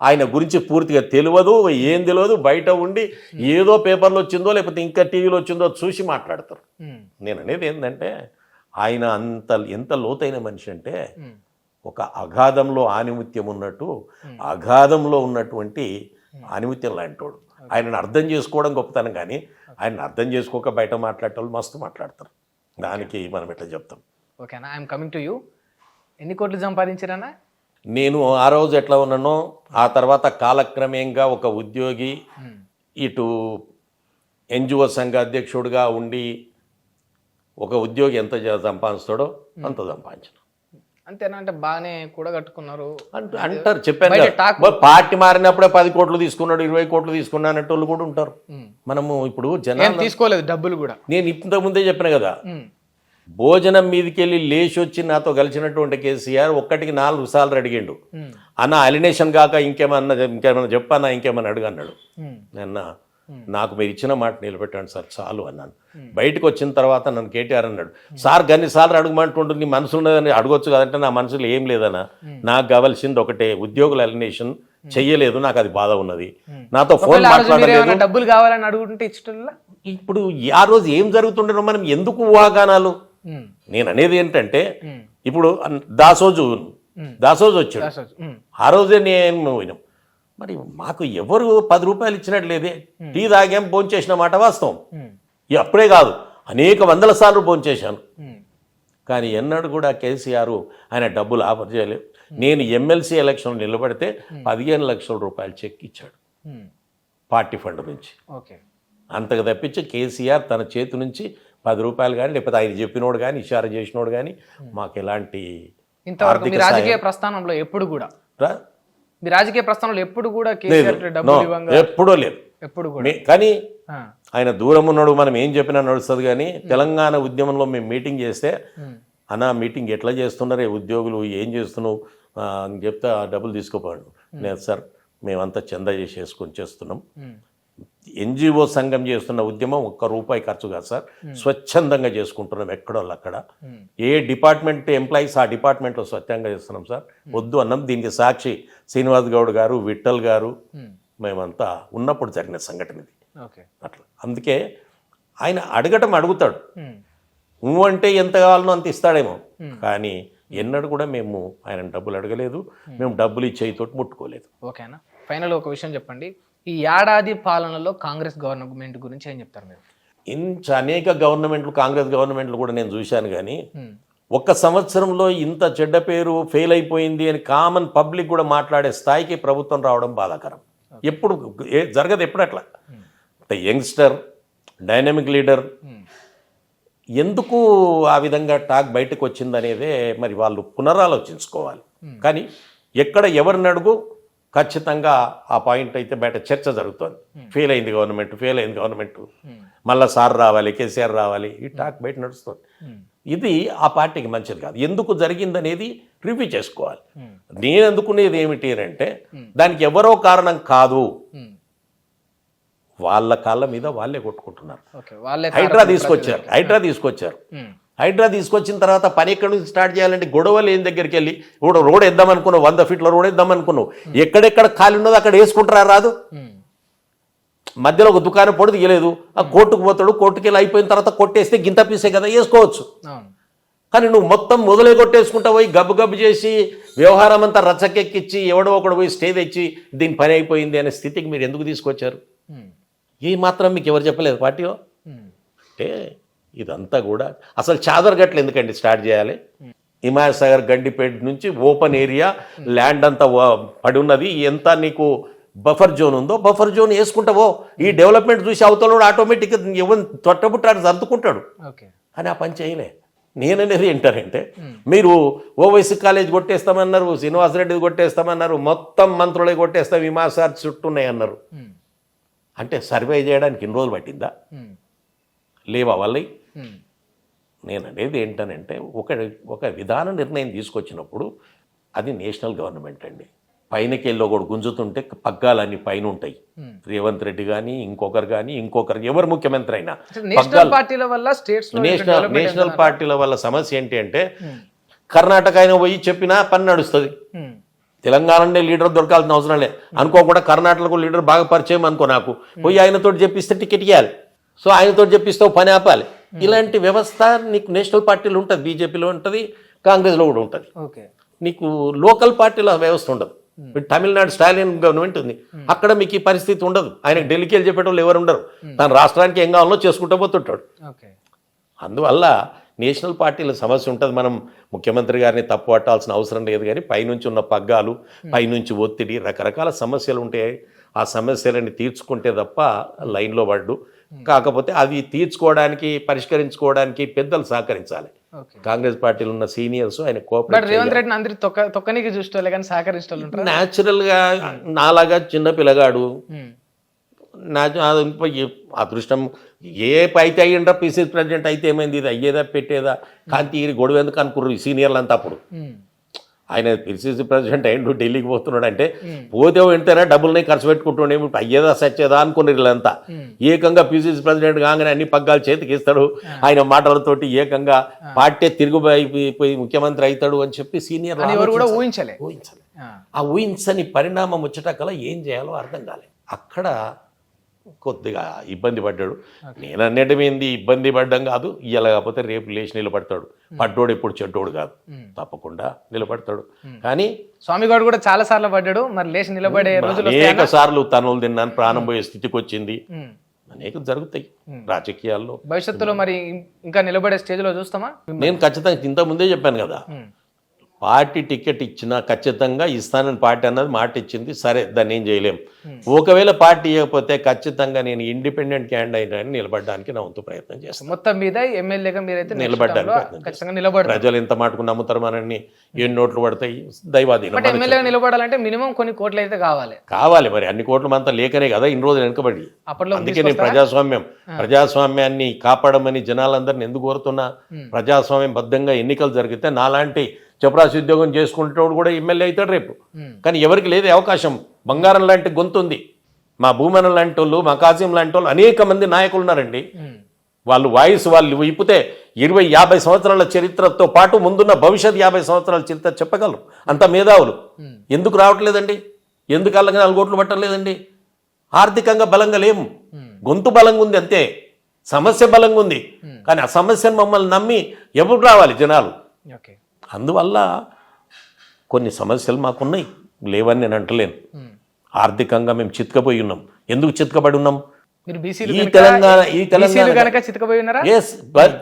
ఆయన గురించి పూర్తిగా తెలియదు, ఏం తెలియదు, బయట ఉండి ఏదో పేపర్లో వచ్చిందో లేకపోతే ఇంకా టీవీలో వచ్చిందో చూసి మాట్లాడతారు. నేను అనేది ఏంటంటే, ఆయన ఎంత లోతైన మనిషి అంటే, ఒక అగాధంలో ఆనిముత్యం ఉన్నట్టు అగాధంలో ఉన్నటువంటి ఆనిముత్యం లాంటోడు. ఆయనను అర్థం చేసుకోవడం గొప్పతనం, కానీ ఆయనను అర్థం చేసుకోక బయట మాట్లాడేటోళ్ళు మస్తు మాట్లాడతారు. దానికి మనం ఎట్లా చెప్తాం? ఓకేనా, ఐఎమ్ కమింగ్ టు యూ. ఎన్ని కోట్లు సంపాదించారన్నా? నేను ఆ రోజు ఎట్లా ఉన్నానో, ఆ తర్వాత కాలక్రమేణంగా ఒక ఉద్యోగి, ఇటు ఎన్జిఓ సంఘ అధ్యక్షుడిగా ఉండి ఒక ఉద్యోగి ఎంత సంపాదిస్తాడో అంత సంపాదించను. అంతేనా? అంటే బాగానే కూడా కట్టుకున్నారు అంటారు. చెప్పాను, పార్టీ మారినప్పుడే 10 కోట్లు తీసుకున్నాడు, 20 కోట్లు తీసుకున్నా అనేటోళ్ళు కూడా ఉంటారు. మనము ఇప్పుడు జనాలు తీసుకోలేదు డబ్బులు కూడా. నేను ఇంతకుముందే చెప్పిన కదా, భోజనం మీదకి వెళ్ళి లేచి వచ్చి నాతో కలిసినటువంటి కేసీఆర్ 1కి 4 సార్లు అడిగిండు, అన్న అలినేషన్ కాక ఇంకేమన్నా చెప్పన్నా, ఇంకేమన్నా అడుగు అన్నాడు. నిన్న నాకు మీరు ఇచ్చిన మాట నిలబెట్టండి సార్ చాలు అన్నాను. బయటకు వచ్చిన తర్వాత నన్ను కేటీఆర్ అన్నాడు, సార్ గన్నిసార్లు అడుగుమంటుండు, నీ మనసులో ఉన్నదని అడగొచ్చు కదంటే నా మనసులో ఏం లేదన్నా, నాకు కావాల్సింది ఒకటే, ఉద్యోగుల ఎలిమినేషన్ చెయ్యలేదు, నాకు అది బాధ ఉన్నది, నాతో ఫోన్ మాట్లాడలేదు, డబ్బులు కావాలని అడుగుతుంటే ఇచ్చటంలా. ఇప్పుడు ఆ రోజు ఏం జరుగుతుండేనో మనం ఎందుకు ఊహాగానాలు. నేను అనేది ఏంటంటే ఇప్పుడు దాసోజు వచ్చాడు, ఆ రోజే నేను పోయినాం, మరి మాకు ఎవరు 10 రూపాయలు ఇచ్చినట్టు లేదే, టీ తాగాం భోంచేసిన మాట వాస్తవం, అప్పుడే కాదు అనేక వందల సార్లు భోంచేశాను, కానీ ఎన్నడూ కూడా కేసీఆర్ ఆయన డబ్బులు ఆఫర్ చేయలేదు. నేను ఎమ్మెల్సీ ఎలక్షన్ నిలబడితే 15 లక్షల రూపాయలు చెక్ ఇచ్చాడు పార్టీ ఫండ్ నుంచి. అంతకు తప్పించి కేసీఆర్ తన చేతి నుంచి 10 రూపాయలు కానీ లేకపోతే ఆయన చెప్పినోడు కానీ ఇషారా చేసినోడు కానీ మాకు ఎలాంటి ఇంతవరకు మీ రాజకీయ ప్రస్థానంలో ఎప్పుడు కూడా మీ రాజకీయ ప్రస్థానంలో ఎప్పుడు కూడా ఎప్పుడో లేదు ఎప్పుడు కూడా. కానీ ఆయన దూరం ఉన్నాడు, మనం ఏం చెప్పినా నడుస్తుంది. కానీ తెలంగాణ ఉద్యమంలో మేము మీటింగ్ చేస్తే, అన్నా మీటింగ్ ఎట్లా చేస్తున్నారే ఉద్యోగులు, ఏం చేస్తున్నావు అని చెప్తే డబ్బులు తీసుకోపోయాడు. లేదు సార్ మేమంతా చందా చేసుకొని చేస్తున్నాం, ఎన్జిఓ సంఘం చేస్తున్న ఉద్యమం ₹1 ఖర్చు కాదు సార్, స్వచ్ఛందంగా చేసుకుంటున్నాం, ఎక్కడో అక్కడ ఏ డిపార్ట్మెంట్ ఎంప్లాయీస్ ఆ డిపార్ట్మెంట్లో స్వచ్ఛంగా చేస్తున్నాం సార్, వద్దు అన్నాం. దీనికి సాక్షి శ్రీనివాస్ గౌడ్ గారు, విఠల్ గారు, మేమంతా ఉన్నప్పుడు జరిగిన సంఘటన ఇది. అట్లా అందుకే ఆయన అడుగుతాడు, నువ్వు అంటే ఎంత కావాలనో అంత ఇస్తాడేమో, కానీ ఎన్నడూ కూడా మేము ఆయన డబ్బులు అడగలేదు, మేము డబ్బులు ఇచ్చేతోటి ముట్టుకోలేదు. ఓకేనా. ఫైనల్ ఒక విషయం చెప్పండి, ఈ ఏడాది పాలనలో కాంగ్రెస్ గవర్నమెంట్ గురించి ఏం చెప్తారు మీరు? అనేక గవర్నమెంట్లు, కాంగ్రెస్ గవర్నమెంట్లు కూడా నేను చూశాను, కానీ ఒక్క సంవత్సరంలో ఇంత చెడ్డ పేరు ఫెయిల్ అయిపోయింది అని కామన్ పబ్లిక్ కూడా మాట్లాడే స్థాయికి ప్రభుత్వం రావడం బాధాకరం. ఎప్పుడు జరగదు, ఎప్పుడు అట్లా. యంగ్స్టర్ డైనమిక్ లీడర్ ఎందుకు ఆ విధంగా టాక్ బయటకు వచ్చిందనేదే మరి వాళ్ళు పునరాలోచించుకోవాలి. కానీ ఎక్కడ ఎవరిని అడుగు ఖచ్చితంగా ఆ పాయింట్ అయితే బయట చర్చ జరుగుతుంది. ఫెయిల్ అయింది గవర్నమెంట్, మళ్ళీ సార్ రావాలి, కేసీఆర్ రావాలి, ఈ టాక్ బయట నడుస్తుంది. ఇది ఆ పార్టీకి మంచిది కాదు. ఎందుకు జరిగిందనేది రివ్యూ చేసుకోవాలి. నేను అందుకునేది ఏమిటి అంటే దానికి ఎవరో కారణం కాదు, వాళ్ళ కాళ్ళ మీద వాళ్ళే కొట్టుకుంటున్నారు. హైడ్రా తీసుకొచ్చారు. హైడ్రా తీసుకొచ్చిన తర్వాత పని ఎక్కడి నుంచి స్టార్ట్ చేయాలంటే గొడవలు ఏం దగ్గరికి వెళ్ళి ఇప్పుడు రోడ్ వేద్దామనుకున్నావు, 100 ఫీట్ల రోడ్ వేద్దామనుకున్నావు, ఎక్కడెక్కడ ఖాళీ ఉన్నదో అక్కడ వేసుకుంటారా రాదు. మధ్యలో ఒక దుకాణం పొడి దిగలేదు, ఆ కోర్టుకు పోతాడు, కోర్టుకి వెళ్ళి అయిపోయిన తర్వాత కొట్టేస్తే గింత పీసే కదా వేసుకోవచ్చు. కానీ నువ్వు మొత్తం మొదలే కొట్టేసుకుంటా పోయి గబ్బు చేసి వ్యవహారం అంతా రచ్చకెక్కిచ్చి ఎవడో ఒకడు పోయి స్టే తెచ్చి దీని పని అయిపోయింది అనే స్థితికి మీరు ఎందుకు తీసుకొచ్చారు? ఈ మాత్రం మీకు ఎవరు చెప్పలేదు పార్టీలో? అంటే ఇదంతా కూడా అసలు చాదర్గట్లు ఎందుకండి స్టార్ట్ చేయాలి? హిమాయసాగర్ గండిపేట నుంచి ఓపెన్ ఏరియా ల్యాండ్ అంతా పడి ఉన్నది, ఎంత నీకు బఫర్ జోన్ ఉందో బఫర్ జోన్ వేసుకుంటావో, ఈ డెవలప్మెంట్ చూసి అవతల ఆటోమేటిక్గా ఎవరు తొట్టబుట్టాడు సర్దుకుంటాడు. అని ఆ పని చేయలే. నేననేది ఏంటారంటే మీరు ఓవైసీ కాలేజ్ కొట్టేస్తామన్నారు, శ్రీనివాసరెడ్డి కొట్టేస్తామన్నారు, మొత్తం మంత్రులే కొట్టేస్తాం, హిమాసార్ చుట్టూ ఉన్నాయి అన్నారు. అంటే సర్వే చేయడానికి ఇన్ని రోజులు పట్టిందా? లేవా వాళ్ళవి? నేను అనేది ఏంటనంటే ఒక విధాన నిర్ణయం తీసుకొచ్చినప్పుడు అది నేషనల్ గవర్నమెంట్ అండి. పైనకి వెళ్ళి ఒకటి గుంజుతుంటే పగ్గాలన్నీ పైన ఉంటాయి. రేవంత్ రెడ్డి కానీ ఇంకొకరు ఎవరు ముఖ్యమంత్రి అయినా నేషనల్ పార్టీల వల్ల సమస్య ఏంటి అంటే కర్ణాటక అయినా పోయి చెప్పినా పని నడుస్తుంది. తెలంగాణనే లీడర్ దొరకాల్సిన అవసరం లేదు అనుకోకుండా కర్ణాటకకు లీడర్ బాగా పరిచయం అనుకో, నాకు పోయి ఆయనతో చెప్పిస్తే టికెట్ ఇవ్వాలి, సో ఆయనతో చెప్పిస్తావు పని ఆపాలి. ఇలాంటి వ్యవస్థ నీకు నేషనల్ పార్టీలు ఉంటుంది, బీజేపీలో ఉంటుంది, కాంగ్రెస్లో కూడా ఉంటుంది. నీకు లోకల్ పార్టీల వ్యవస్థ ఉండదు. తమిళనాడు స్టాలిన్ గవర్నమెంట్ ఉంది, అక్కడ మీకు ఈ పరిస్థితి ఉండదు. ఆయనకు ఢిల్లీకి వెళ్ళి చెప్పేటోళ్ళు ఎవరు ఉండరు, తన రాష్ట్రానికి ఏం కావాలో చేసుకుంటూ పోతుంటాడు. అందువల్ల నేషనల్ పార్టీల సమస్య ఉంటుంది. మనం ముఖ్యమంత్రి గారిని తప్పు పట్టాల్సిన అవసరం లేదు, కానీ పైనుంచి ఉన్న పగ్గాలు, పైనుంచి ఒత్తిడి, రకరకాల సమస్యలు ఉంటాయి. ఆ సమస్యలని తీర్చుకుంటే తప్ప లైన్లో పడ్డు. కాకపోతే అవి తీర్చుకోవడానికి, పరిష్కరించుకోవడానికి పెద్దలు సహకరించాలి. కాంగ్రెస్ పార్టీలో ఉన్న సీనియర్స్ ఆయన రేవంత్ రెడ్డిని అందరి తొక్కనికి చూస్తే కానీ సహకరిస్తారు. న్యాచురల్గా నాలాగా చిన్న పిల్లగాడు, నా అదృష్టం ఏ అయితే అయ్యిండ్రా పీసీసీ ప్రెసిడెంట్ అయితే ఏమైంది, ఇది అయ్యేదా పెట్టేదా, కాంతి గొడవ ఎందుకు అనుకుర్రు సీనియర్లు అంతా. అప్పుడు ఆయన పిసిసి ప్రెసిడెంట్ అయ్యిండు, ఢిల్లీకి పోతున్నాడు అంటే పోతే వెంటనే డబ్బులని ఖర్చు పెట్టుకుంటుండే అయ్యేదా సచ్చేదా అనుకున్నారు వీళ్ళంతా. ఏకంగా పిసిసి ప్రెసిడెంట్ కాగానే అన్ని పగ్గాలు చేతికి ఇస్తాడు, ఆయన మాటలతోటి ఏకంగా పార్టీ తిరుగుపోయి ముఖ్యమంత్రి అవుతాడు అని చెప్పి సీనియర్ ఊహించలే. ఆ ఊహించని పరిణామం వచ్చేటకల్లా ఏం చేయాలో అర్థం కాలేదు. అక్కడ కొద్దిగా ఇబ్బంది పడ్డాడు. నేను అన్నటమేంది ఇబ్బంది పడ్డం కాదు, ఇవాళ కాకపోతే రేపు లేచి నిలబడతాడు. పడ్డోడు ఎప్పుడు చెడ్డోడు కాదు, తప్పకుండా నిలబడతాడు. కానీ స్వామిగౌడ్ కూడా చాలా సార్లు పడ్డాడు, మరి లేచి నిలబడే రోజులు అనేక సార్లు తనులు తిన్నాను, ప్రాణం పోయే స్థితికి వచ్చింది, అనేక జరుగుతాయి రాజకీయాల్లో. భవిష్యత్తులో మరి ఇంకా నిలబడే స్టేజ్ లో చూస్తామా? నేను ఖచ్చితంగా ఇంత ముందే చెప్పాను కదా, పార్టీ టికెట్ ఇచ్చినా ఖచ్చితంగా ఇస్తానని పార్టీ అన్నది మాట ఇచ్చింది. సరే, దాన్ని ఏం చేయలేం. ఒకవేళ పార్టీ ఇవ్వకపోతే ఖచ్చితంగా నేను ఇండిపెండెంట్ క్యాండిడేట్ అని నిలబడడానికి నా వంతు ప్రయత్నం చేస్తాను. మొత్తం మీద ఎమ్మెల్యేగా మీరైతే నిలబడడానికి ప్రజలు ఎంత మాటకు నమ్ముతారు మనల్ని, ఎన్ని నోట్లు పడతాయి దైవాధీనం. ఎమ్మెల్యేగా నిలబడాలంటే మినిమం కొన్ని కోట్లు అయితే కావాలి. మరి అన్ని కోట్ల మంతా లేకనే కదా ఇన్ని రోజులు వెనుకబడి. అప్పట్లో అందుకే నేను ప్రజాస్వామ్యాన్ని కాపాడమని జనాలందరిని ఎందుకు కోరుతున్నా. ప్రజాస్వామ్యం బద్ధంగా ఎన్నికలు జరిగితే నాలాంటి చపరాసి ఉద్యోగం చేసుకుంటేవాడు కూడా ఎమ్మెల్యే అవుతాడు రేపు. కానీ ఎవరికి లేదు అవకాశం. బంగారం లాంటి గొంతు ఉంది. మా భూమన లాంటి వాళ్ళు, మా కాసిం లాంటి వాళ్ళు అనేక మంది నాయకులు ఉన్నారండి. వాళ్ళు వాళ్ళు ఇప్పితే 20-50 సంవత్సరాల చరిత్రతో పాటు ముందున్న భవిష్యత్ 50 సంవత్సరాల చరిత్ర చెప్పగలరు. అంత మేధావులు ఎందుకు రావట్లేదండి? ఎందుకు అలాగే 4 కోట్లు పట్టలేదండి? ఆర్థికంగా బలంగా లేము, గొంతు బలంగా ఉంది అంతే, సమస్య బలంగా ఉంది. కానీ ఆ సమస్యను మమ్మల్ని నమ్మి ఎవరు రావాలి? జనాలు. అందువల్ల కొన్ని సమస్యలు మాకున్నాయి, లేవని నేను అంటలేను. ఆర్థికంగా మేము చితకపోయి ఉన్నాం. ఎందుకు చితకబడి ఉన్నాం?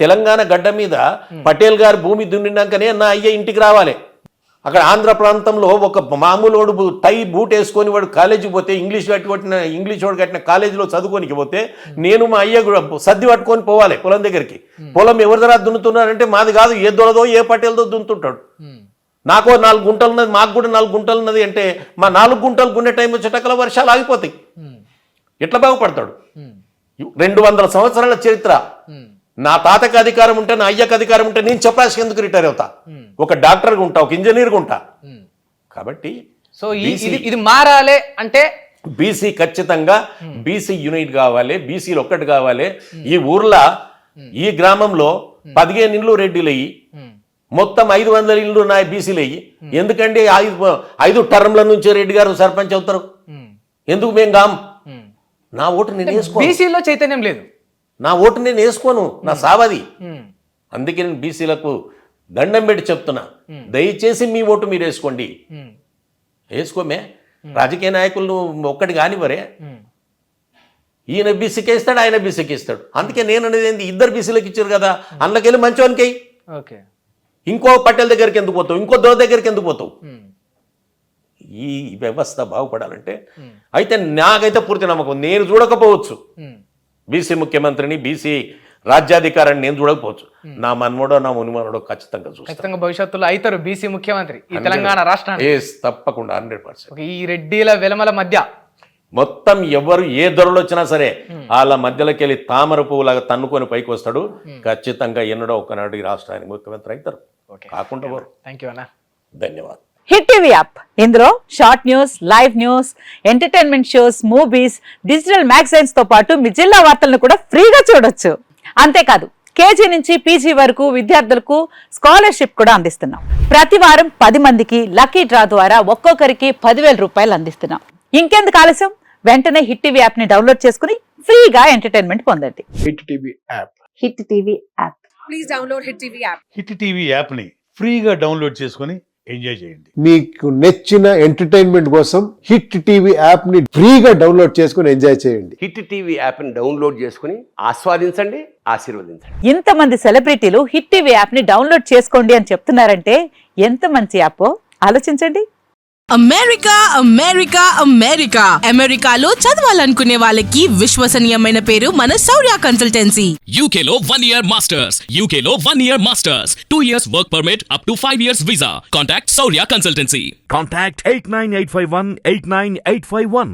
తెలంగాణ గడ్డ మీద పటేల్ గారు భూమి దున్నినాకనే నా అయ్య ఇంటికి రావాలి. అక్కడ ఆంధ్ర ప్రాంతంలో ఒక మామూలు టై బూట్ వేసుకొని వాడు కాలేజీకి పోతే, ఇంగ్లీష్ వాడు కట్టిన కాలేజీలో చదువుకోనికి పోతే నేను మా అయ్య కూడా సర్ది పట్టుకొని పోవాలి పొలం దగ్గరికి. పొలం ఎవరి దగ్గర దున్నుతున్నారంటే మాది కాదు, ఏ దొరదో ఏ పటేల్దో దున్నుతుంటాడు. నాకో 4 గుంటలు ఉన్నది, మాకు కూడా 4 గుంటలు ఉన్నది అంటే మా 4 గుంటలు గుండె టైం వచ్చేటకల వర్షాలు ఆగిపోతాయి. ఎట్లా బాగుపడతాడు? 200 సంవత్సరాల చరిత్ర. నా తాతకి అధికారం ఉంటే, నా అయ్యకు అధికారం ఉంటే నేను చెప్పాల్సి ఎందుకు రిటైర్ అవుతా? ఒక డాక్టర్గా ఉంటా, ఒక ఇంజనీర్గా ఉంటా. కాబట్టి ఇది మారాలి అంటే బీసీ ఖచ్చితంగా బీసీ యూనిట్ కావాలి, బీసీలు ఒక్కటి కావాలి. ఈ ఊర్లో ఈ గ్రామంలో 15 ఇండ్లు రెడ్డిలు అయ్యి మొత్తం 500 ఇండ్లు నా బీసీలు అయ్యి. ఎందుకంటే 5 టర్మ్ల నుంచి రెడ్డి గారు సర్పంచ్ అవుతారు. ఎందుకు మేము కాం? నా ఓటు నేను వేసుకోను. బీసీలో చైతన్యం లేదు, నా ఓటు నేను వేసుకోను, నా సావది. అందుకే నేను బీసీలకు దండం పెట్టి చెప్తున్నా, దయచేసి మీ ఓటు మీరు వేసుకోండి. వేసుకోమే. రాజకీయ నాయకులు ఒక్కటి కానివరే, ఈయన బీసీకి ఇస్తాడు, ఆయన బీసీకి ఇస్తాడు. అందుకే నేను అనేది ఏంది, 2 బీసీలకు ఇచ్చారు కదా, అందులోకెళ్ళి మంచివానికి. ఇంకో పటేల్ దగ్గరికి ఎందుకు పోతావు? ఇంకో దొర దగ్గరికి ఎందుకు పోతావు? ఈ వ్యవస్థ బాగుపడాలంటే అయితే నాకైతే పూర్తి నమ్మకం. నేను చూడకపోవచ్చు బీసీ ముఖ్యమంత్రిని, బీసీ రాజ్యాధికారాన్ని నేను చూడకపోవచ్చు. నా మన్మోడో నా మునిమనోడో ఖచ్చితంగా చూస్తాను. భవిష్యత్తులో అవుతారు బీసీ ముఖ్యమంత్రి ఈ తెలంగాణ రాష్ట్రానికి. తప్పకుండా 100%. ఈ రెడ్డిల వెలమల మధ్య మొత్తం ఎవరు ఏ ధరలు వచ్చినా సరే వాళ్ళ మధ్యలోకి వెళ్ళి తామర పువ్వులాగా తన్నుకొని పైకి వస్తాడు. ఖచ్చితంగా ఎన్నడో ఒకనాడు ఈ రాష్ట్రానికి ముఖ్యమంత్రి అవుతారు. కాకుండా ధన్యవాదాలు. హిట్ టీవీ యాప్, ఇందులో short news, live news, entertainment shows, movies, digital magazines తో పాటు మీ జిల్లా వార్తలను కూడా ఫ్రీగా చూడొచ్చు. అంతేకాదు కేజీ నుంచి పీజీ వరకు విద్యార్థులకు స్కాలర్షిప్ కూడా అందిస్తున్నాం. ప్రతి వారం 10 మందికి లక్కీ డ్రా ద్వారా ఒక్కొక్కరికి 10,000 రూపాయలు అందిస్తున్నాం. ఇంకెందుకు ఆలస్యం? వెంటనే హిట్ టీవీ యాప్ ని డౌన్లోడ్ చేసుకుని ఫ్రీగా ఎంటర్టైన్మెంట్ పొందండి. Hit TV app. Hit TV app. Please download hit TV app. Hit TV app ని ఫ్రీగా డౌన్లోడ్ చేసుకుని ఎంజాయ్ చేయండి. మీకు నచ్చిన ఎంటర్టైన్మెంట్ కోసం హిట్ టీవీ యాప్ ని ఫ్రీగా డౌన్లోడ్ చేసుకుని ఎంజాయ్ చేయండి. హిట్ టీవీ యాప్ ని డౌన్లోడ్ చేసుకుని ఆస్వాదించండి, ఆశీర్వదించండి. ఇంతమంది సెలబ్రిటీలు హిట్ టీవీ యాప్ ని డౌన్లోడ్ చేసుకోండి అని చెప్తున్నారంటే ఎంత మంచి యాప్ ఆలోచించండి. అమెరికా అమెరికా అమెరికా అమెరికాలో చదవాలనుకునే వాళ్ళకి విశ్వసనీయమైన పేరు మన శౌర్య కన్సల్టెన్సీ. UK లో 1 year masters. UK లో 1 year masters. 2 years work permit up to 5 years visa. Contact Shaurya Consultancy. Contact 89851 89851.